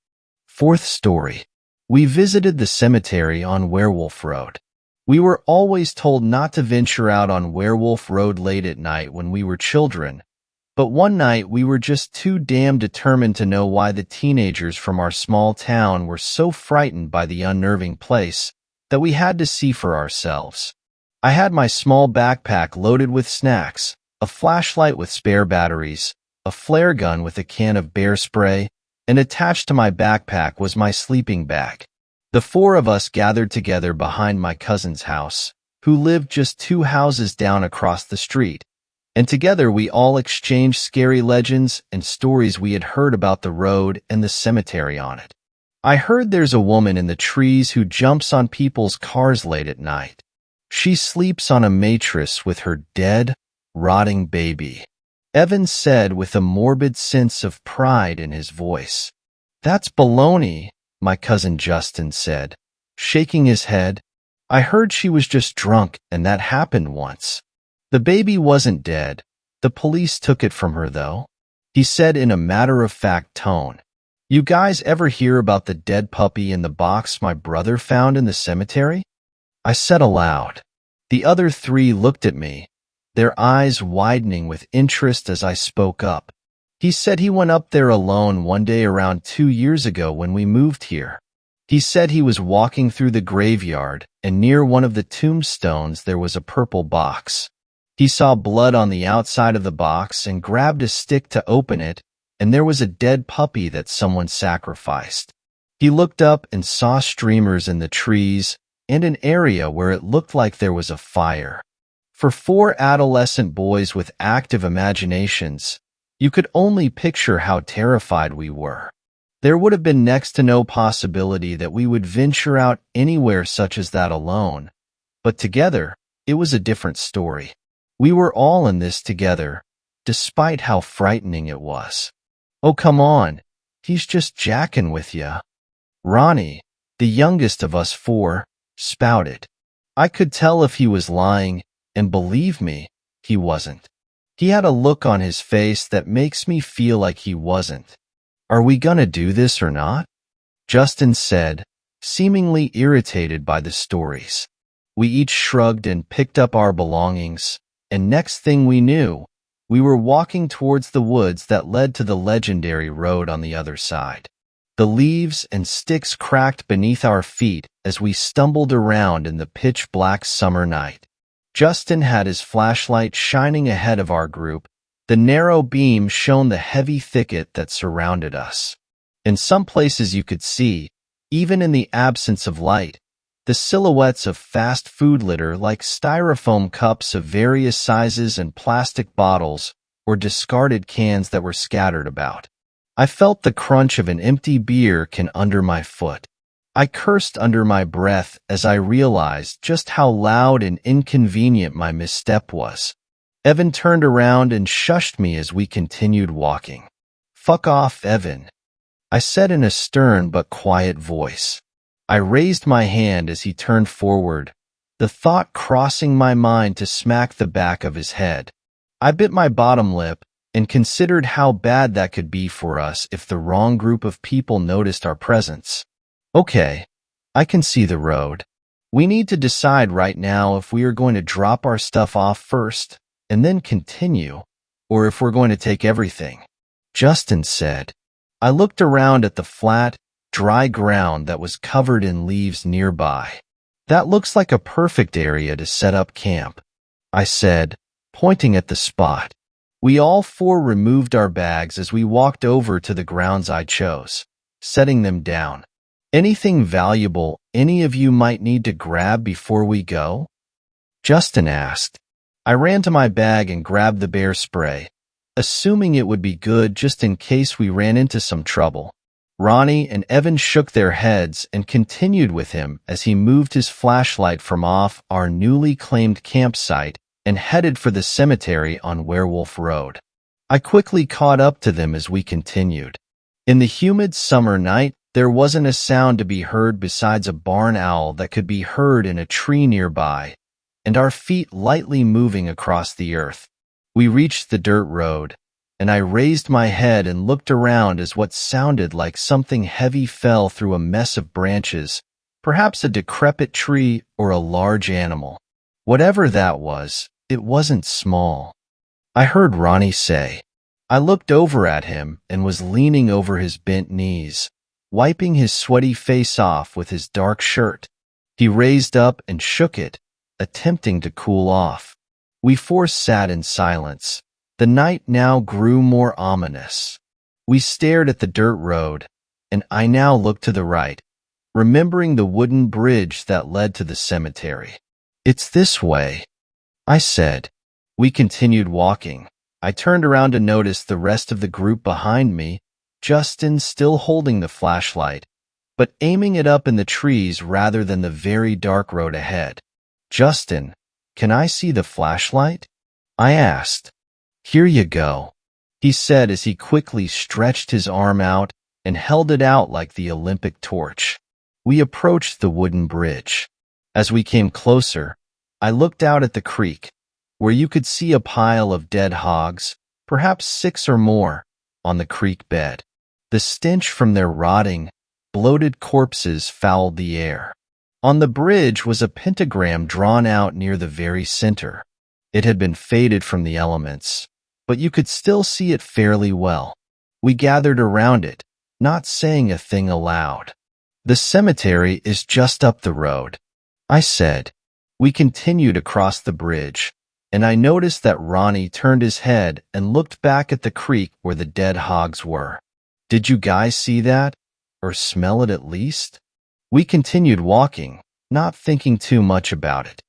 Fourth story. We visited the cemetery on Werewolf Road. We were always told not to venture out on Werewolf Road late at night when we were children, but one night we were just too damn determined to know why the teenagers from our small town were so frightened by the unnerving place that we had to see for ourselves. I had my small backpack loaded with snacks, a flashlight with spare batteries, a flare gun with a can of bear spray, and attached to my backpack was my sleeping bag. The 4 of us gathered together behind my cousin's house, who lived just 2 houses down across the street, and together we all exchanged scary legends and stories we had heard about the road and the cemetery on it. I heard there's a woman in the trees who jumps on people's cars late at night. She sleeps on a mattress with her dead, rotting baby. Evan said with a morbid sense of pride in his voice. That's baloney, my cousin Justin said, shaking his head. I heard she was just drunk and that happened once. The baby wasn't dead. The police took it from her though, he said in a matter-of-fact tone. You guys ever hear about the dead puppy in the box my brother found in the cemetery? I said aloud. The other three looked at me, their eyes widening with interest as I spoke up. He said he went up there alone one day around 2 years ago when we moved here. He said he was walking through the graveyard, and near one of the tombstones there was a purple box. He saw blood on the outside of the box and grabbed a stick to open it, and there was a dead puppy that someone sacrificed. He looked up and saw streamers in the trees and an area where it looked like there was a fire. For 4 adolescent boys with active imaginations, you could only picture how terrified we were. There would have been next to no possibility that we would venture out anywhere such as that alone, but together, it was a different story. We were all in this together, despite how frightening it was. "Oh, come on, he's just jacking with ya," Ronnie, the youngest of us 4, spouted. I could tell if he was lying, and believe me, he wasn't. He had a look on his face that makes me feel like he wasn't. "Are we gonna do this or not?" Justin said, seemingly irritated by the stories. We each shrugged and picked up our belongings, and next thing we knew, we were walking towards the woods that led to the legendary road on the other side. The leaves and sticks cracked beneath our feet as we stumbled around in the pitch-black summer night. Justin had his flashlight shining ahead of our group. The narrow beam shone the heavy thicket that surrounded us. In some places you could see, even in the absence of light, the silhouettes of fast food litter like styrofoam cups of various sizes and plastic bottles or discarded cans that were scattered about. I felt the crunch of an empty beer can under my foot. I cursed under my breath as I realized just how loud and inconvenient my misstep was. Evan turned around and shushed me as we continued walking. "Fuck off, Evan," I said in a stern but quiet voice. I raised my hand as he turned forward, the thought crossing my mind to smack the back of his head. I bit my bottom lip and considered how bad that could be for us if the wrong group of people noticed our presence. "Okay, I can see the road. We need to decide right now if we are going to drop our stuff off first and then continue, or if we're going to take everything," Justin said. I looked around at the flat, dry ground that was covered in leaves nearby. "That looks like a perfect area to set up camp," I said, pointing at the spot. We all 4 removed our bags as we walked over to the grounds I chose, setting them down. "Anything valuable any of you might need to grab before we go?" Justin asked. I ran to my bag and grabbed the bear spray, assuming it would be good just in case we ran into some trouble. Ronnie and Evan shook their heads and continued with him as he moved his flashlight from off our newly claimed campsite and headed for the cemetery on Werewolf Road. I quickly caught up to them as we continued. In the humid summer night, there wasn't a sound to be heard besides a barn owl that could be heard in a tree nearby, and our feet lightly moving across the earth. We reached the dirt road, and I raised my head and looked around as what sounded like something heavy fell through a mess of branches, perhaps a decrepit tree or a large animal. Whatever that was, it wasn't small. I heard Ronnie say. I looked over at him and was leaning over his bent knees, wiping his sweaty face off with his dark shirt. He raised up and shook it, attempting to cool off. We 4 sat in silence. The night now grew more ominous. We stared at the dirt road, and I now looked to the right, remembering the wooden bridge that led to the cemetery. "It's this way," I said. We continued walking. I turned around to notice the rest of the group behind me, Justin still holding the flashlight, but aiming it up in the trees rather than the very dark road ahead. "Justin, can I see the flashlight?" I asked. "Here you go," he said as he quickly stretched his arm out and held it out like the Olympic torch. We approached the wooden bridge. As we came closer, I looked out at the creek, where you could see a pile of dead hogs, perhaps 6 or more, on the creek bed. The stench from their rotting, bloated corpses fouled the air. On the bridge was a pentagram drawn out near the very center. It had been faded from the elements, but you could still see it fairly well. We gathered around it, not saying a thing aloud. "The cemetery is just up the road," I said. We continued across the bridge, and I noticed that Ronnie turned his head and looked back at the creek where the dead hogs were. "Did you guys see that? Or smell it at least?" We continued walking, not thinking too much about it.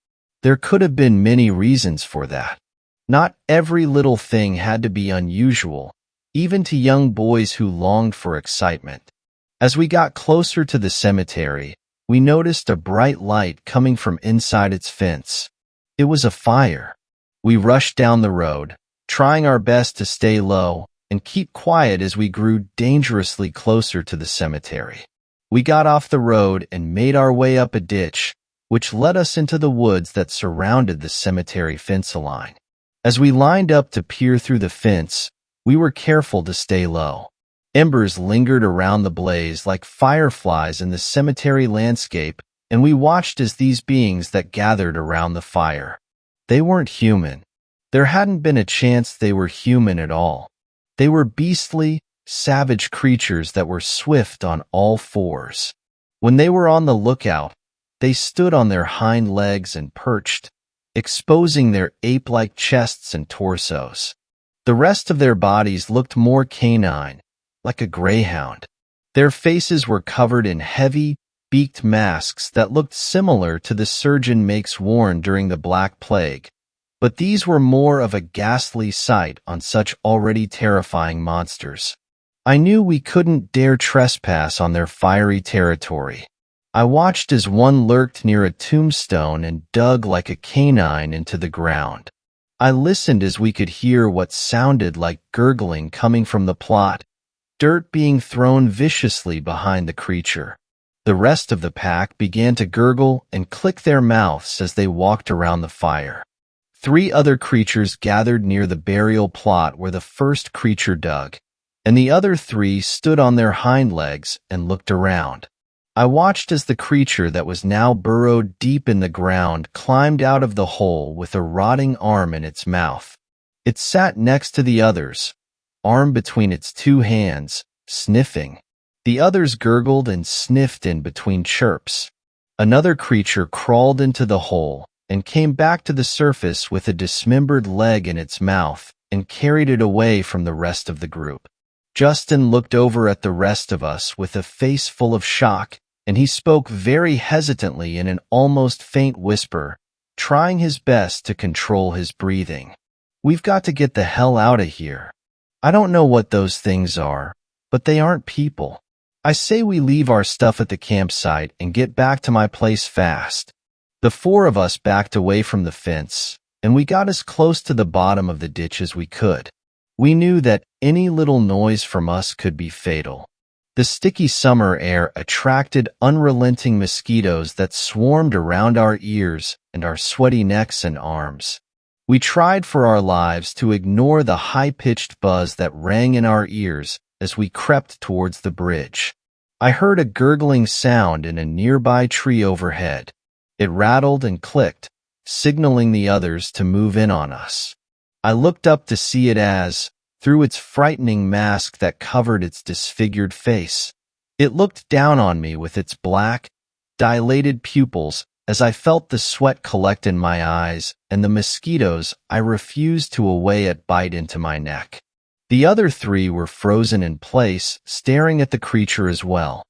There could have been many reasons for that. Not every little thing had to be unusual, even to young boys who longed for excitement. As we got closer to the cemetery, we noticed a bright light coming from inside its fence. It was a fire. We rushed down the road, trying our best to stay low and keep quiet as we grew dangerously closer to the cemetery. We got off the road and made our way up a ditch, which led us into the woods that surrounded the cemetery fence line. As we lined up to peer through the fence, we were careful to stay low. Embers lingered around the blaze like fireflies in the cemetery landscape, and we watched as these beings that gathered around the fire. They weren't human. There hadn't been a chance they were human at all. They were beastly, savage creatures that were swift on all fours. When they were on the lookout, they stood on their hind legs and perched, exposing their ape-like chests and torsos. The rest of their bodies looked more canine, like a greyhound. Their faces were covered in heavy, beaked masks that looked similar to the surgeon makes worn during the Black Plague, but these were more of a ghastly sight on such already terrifying monsters. I knew we couldn't dare trespass on their fiery territory. I watched as one lurked near a tombstone and dug like a canine into the ground. I listened as we could hear what sounded like gurgling coming from the plot, dirt being thrown viciously behind the creature. The rest of the pack began to gurgle and click their mouths as they walked around the fire. 3 other creatures gathered near the burial plot where the first creature dug, and the other 3 stood on their hind legs and looked around. I watched as the creature that was now burrowed deep in the ground climbed out of the hole with a rotting arm in its mouth. It sat next to the others, arm between its 2 hands, sniffing. The others gurgled and sniffed in between chirps. Another creature crawled into the hole and came back to the surface with a dismembered leg in its mouth and carried it away from the rest of the group. Justin looked over at the rest of us with a face full of shock, and he spoke very hesitantly in an almost faint whisper, trying his best to control his breathing. "We've got to get the hell out of here. I don't know what those things are, but they aren't people. I say we leave our stuff at the campsite and get back to my place fast." The 4 of us backed away from the fence, and we got as close to the bottom of the ditch as we could. We knew that any little noise from us could be fatal. The sticky summer air attracted unrelenting mosquitoes that swarmed around our ears and our sweaty necks and arms. We tried for our lives to ignore the high-pitched buzz that rang in our ears as we crept towards the bridge. I heard a gurgling sound in a nearby tree overhead. It rattled and clicked, signaling the others to move in on us. I looked up to see it as, through its frightening mask that covered its disfigured face, it looked down on me with its black, dilated pupils as I felt the sweat collect in my eyes and the mosquitoes I refused to away at bite into my neck. The other 3 were frozen in place, staring at the creature as well.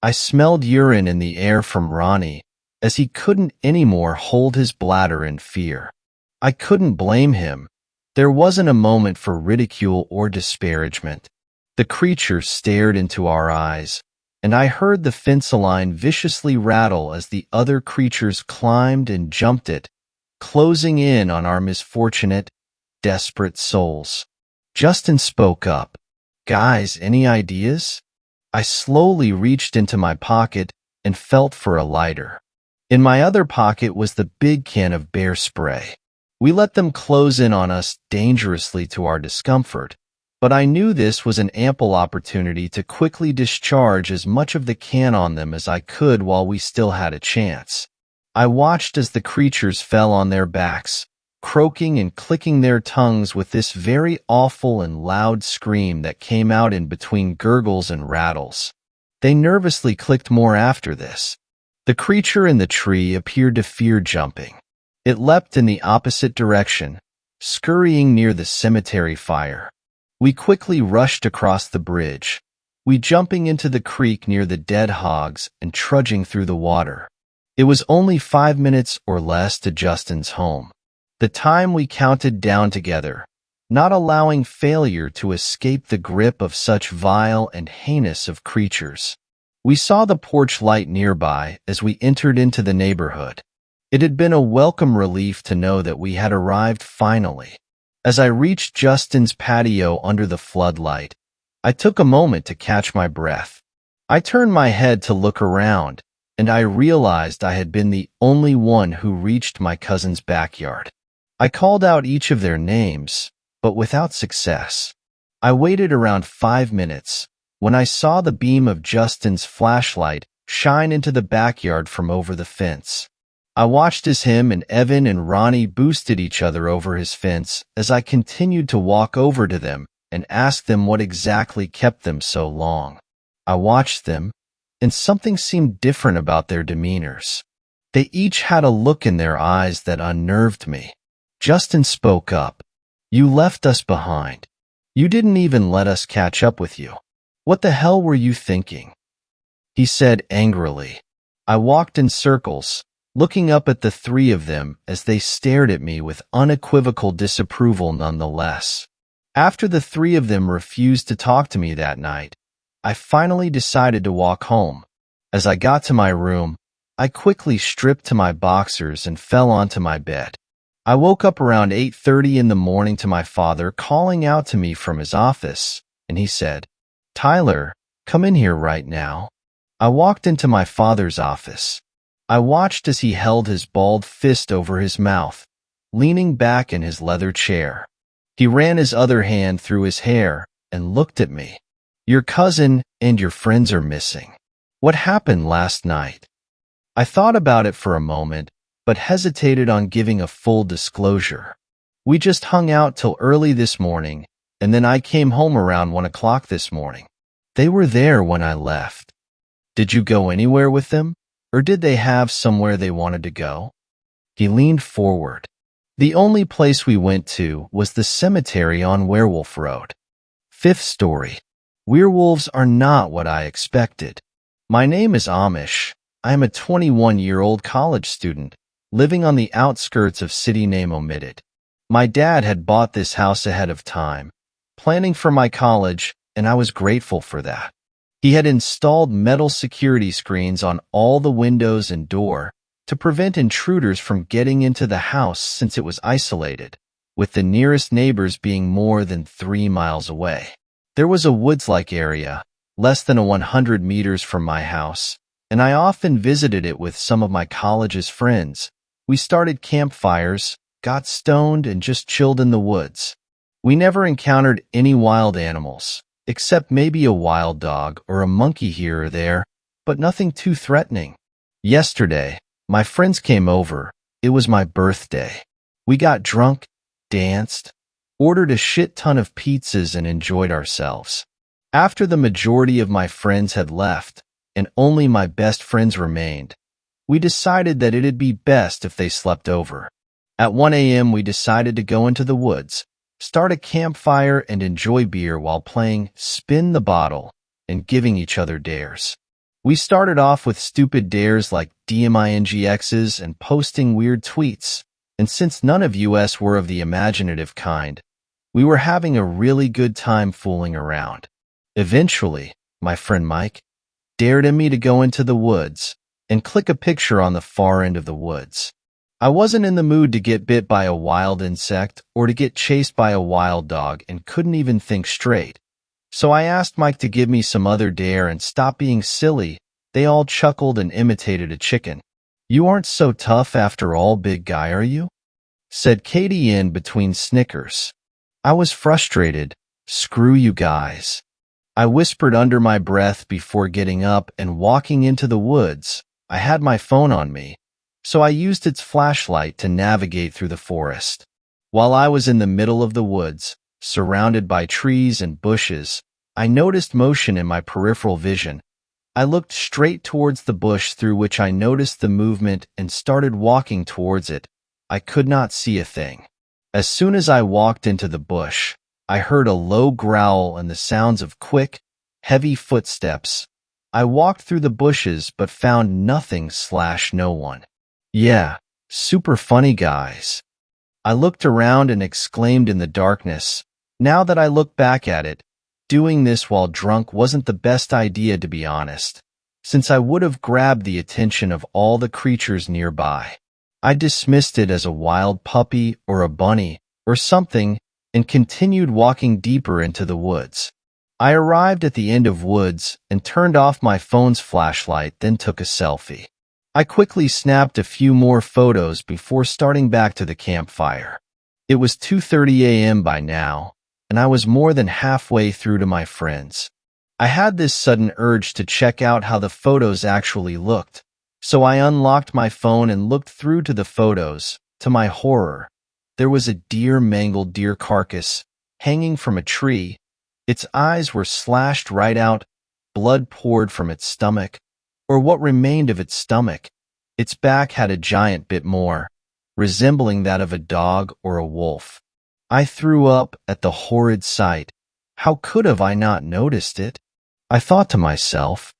I smelled urine in the air from Ronnie, as he couldn't anymore hold his bladder in fear. I couldn't blame him. There wasn't a moment for ridicule or disparagement. The creature stared into our eyes, and I heard the fence line viciously rattle as the other creatures climbed and jumped it, closing in on our misfortunate, desperate souls. Justin spoke up. "Guys, any ideas?" I slowly reached into my pocket and felt for a lighter. In my other pocket was the big can of bear spray. We let them close in on us dangerously to our discomfort, But I knew this was an ample opportunity to quickly discharge as much of the can on them as I could while we still had a chance. I watched as the creatures fell on their backs, croaking and clicking their tongues with this very awful and loud scream that came out in between gurgles and rattles. They nervously clicked more after this. The creature in the tree appeared to fear jumping. It leapt in the opposite direction, scurrying near the cemetery fire. We quickly rushed across the bridge, we jumping into the creek near the dead hogs and trudging through the water. It was only 5 minutes or less to Justin's home. The time we counted down together, not allowing failure to escape the grip of such vile and heinous of creatures. We saw the porch light nearby as we entered into the neighborhood. It had been a welcome relief to know that we had arrived finally. As I reached Justin's patio under the floodlight, I took a moment to catch my breath. I turned my head to look around, and I realized I had been the only one who reached my cousin's backyard. I called out each of their names, but without success. I waited around 5 minutes when I saw the beam of Justin's flashlight shine into the backyard from over the fence. I watched as him and Evan and Ronnie boosted each other over his fence as I continued to walk over to them and asked them what exactly kept them so long. I watched them, and something seemed different about their demeanors. They each had a look in their eyes that unnerved me. Justin spoke up. "You left us behind. You didn't even let us catch up with you. What the hell were you thinking?" he said angrily. I walked in circles, looking up at the three of them as they stared at me with unequivocal disapproval nonetheless. After the three of them refused to talk to me that night, I finally decided to walk home. As I got to my room, I quickly stripped to my boxers and fell onto my bed. I woke up around 8:30 in the morning to my father calling out to me from his office, and he said, "Tyler, come in here right now." I walked into my father's office. I watched as he held his bald fist over his mouth, leaning back in his leather chair. He ran his other hand through his hair and looked at me. "Your cousin and your friends are missing. What happened last night?" I thought about it for a moment, but hesitated on giving a full disclosure. "We just hung out till early this morning, and then I came home around 1 o'clock this morning. They were there when I left." "Did you go anywhere with them, or did they have somewhere they wanted to go?" He leaned forward. "The only place we went to was the cemetery on Werewolf Road." Fifth story. Werewolves are not what I expected. My name is Amish. I am a 21-year-old college student, living on the outskirts of city name omitted. My dad had bought this house ahead of time, planning for my college, and I was grateful for that. He had installed metal security screens on all the windows and door to prevent intruders from getting into the house since it was isolated, with the nearest neighbors being more than 3 miles away. There was a woods-like area, less than 100 meters from my house, and I often visited it with some of my college's friends. We started campfires, got stoned, and just chilled in the woods. We never encountered any wild animals, except maybe a wild dog or a monkey here or there, but nothing too threatening. Yesterday, my friends came over. It was my birthday. We got drunk, danced, ordered a shit ton of pizzas, and enjoyed ourselves. After the majority of my friends had left, and only my best friends remained, we decided that it'd be best if they slept over. At 1 a.m., we decided to go into the woods, start a campfire, and enjoy beer while playing Spin the Bottle and giving each other dares. We started off with stupid dares like DMINGXs and posting weird tweets, and since none of us were of the imaginative kind, we were having a really good time fooling around. Eventually, my friend Mike dared me to go into the woods and click a picture on the far end of the woods. I wasn't in the mood to get bit by a wild insect or to get chased by a wild dog and couldn't even think straight. So I asked Mike to give me some other dare and stop being silly. They all chuckled and imitated a chicken. "You aren't so tough after all, big guy, are you?" said Katie in between snickers. I was frustrated, Screw you guys. I whispered under my breath before getting up and walking into the woods. I had my phone on me, so I used its flashlight to navigate through the forest. While I was in the middle of the woods, surrounded by trees and bushes, I noticed motion in my peripheral vision. I looked straight towards the bush through which I noticed the movement and started walking towards it. I could not see a thing. As soon as I walked into the bush, I heard a low growl and the sounds of quick, heavy footsteps. I walked through the bushes but found nothing/no one. Yeah, super funny guys. I looked around and exclaimed in the darkness. Now that I look back at it, doing this while drunk wasn't the best idea, to be honest, since I would have grabbed the attention of all the creatures nearby. I dismissed it as a wild puppy or a bunny or something and continued walking deeper into the woods. I arrived at the end of woods and turned off my phone's flashlight, then took a selfie. I quickly snapped a few more photos before starting back to the campfire. It was 2:30 a.m. by now, and I was more than halfway through to my friends. I had this sudden urge to check out how the photos actually looked, so I unlocked my phone and looked through to the photos. To my horror, there was a mangled deer carcass hanging from a tree. Its eyes were slashed right out, blood poured from its stomach, or what remained of its stomach. Its back had a giant bit more, resembling that of a dog or a wolf. I threw up at the horrid sight. How could have I not noticed it? I thought to myself.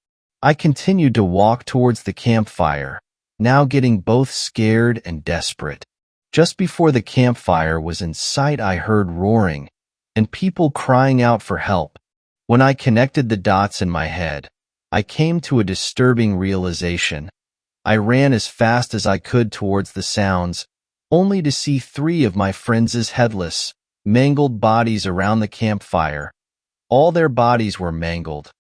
I continued to walk towards the campfire, now getting both scared and desperate. Just before the campfire was in sight, I heard roaring and people crying out for help. When I connected the dots in my head, I came to a disturbing realization. I ran as fast as I could towards the sounds, only to see 3 of my friends' headless, mangled bodies around the campfire. All their bodies were mangled.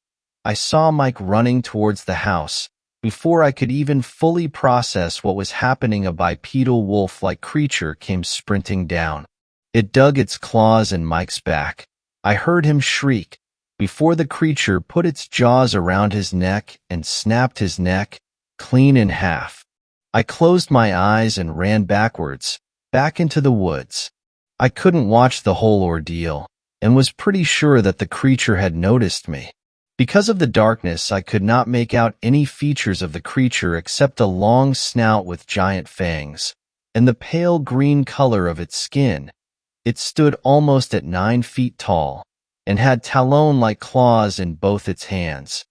I saw Mike running towards the house. Before I could even fully process what was happening, a bipedal wolf-like creature came sprinting down. It dug its claws in Mike's back. I heard him shriek before the creature put its jaws around his neck and snapped his neck clean in half. I closed my eyes and ran backwards, back into the woods. I couldn't watch the whole ordeal and was pretty sure that the creature had noticed me. Because of the darkness, I could not make out any features of the creature except a long snout with giant fangs and the pale green color of its skin. It stood almost at 9 feet tall and had talon-like claws in both its hands.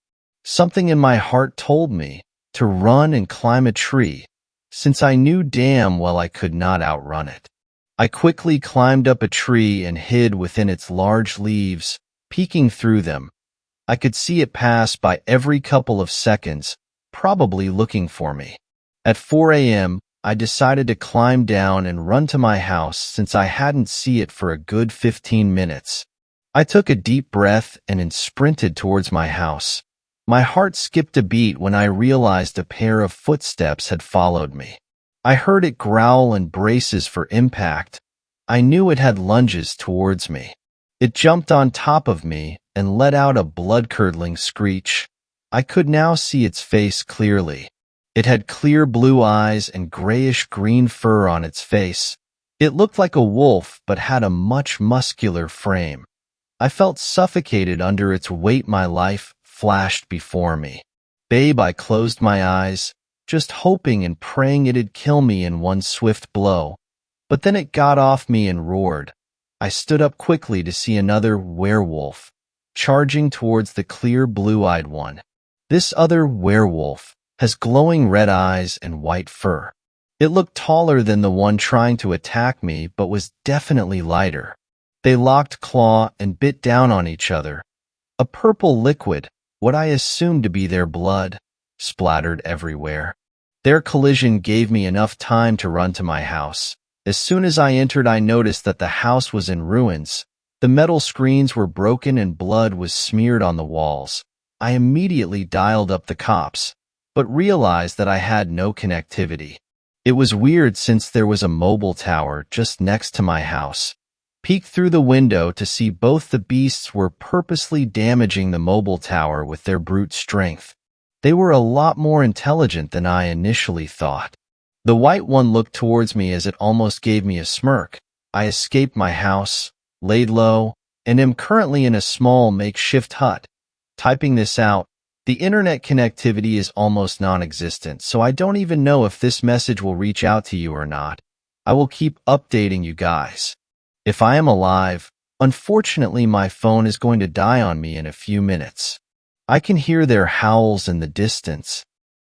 Something in my heart told me to run and climb a tree, since I knew damn well I could not outrun it. I quickly climbed up a tree and hid within its large leaves. Peeking through them, I could see it pass by every couple of seconds, probably looking for me. At 4 a.m., I decided to climb down and run to my house since I hadn't seen it for a good 15 minutes. I took a deep breath and sprinted towards my house. My heart skipped a beat when I realized a pair of footsteps had followed me. I heard it growl and braces for impact. I knew it had lunges towards me. It jumped on top of me and let out a blood-curdling screech. I could now see its face clearly. It had clear blue eyes and grayish-green fur on its face. It looked like a wolf but had a much muscular frame. I felt suffocated under its weight. My life flashed before me. Babe, I closed my eyes, just hoping and praying it'd kill me in one swift blow. But then it got off me and roared. I stood up quickly to see another werewolf charging towards the clear blue-eyed one. This other werewolf has glowing red eyes and white fur. It looked taller than the one trying to attack me, but was definitely lighter. They locked claw and bit down on each other. A purple liquid, what I assumed to be their blood, splattered everywhere. Their collision gave me enough time to run to my house. As soon as I entered, I noticed that the house was in ruins. The metal screens were broken and blood was smeared on the walls. I immediately dialed up the cops, but realized that I had no connectivity. It was weird since there was a mobile tower just next to my house. peeked through the window to see both the beasts were purposely damaging the mobile tower with their brute strength. They were a lot more intelligent than I initially thought. The white one looked towards me as it almost gave me a smirk. I escaped my house, laid low, and am currently in a small makeshift hut. Typing this out, the internet connectivity is almost non-existent, so I don't even know if this message will reach out to you or not. I will keep updating you guys. If I am alive, unfortunately my phone is going to die on me in a few minutes. I can hear their howls in the distance,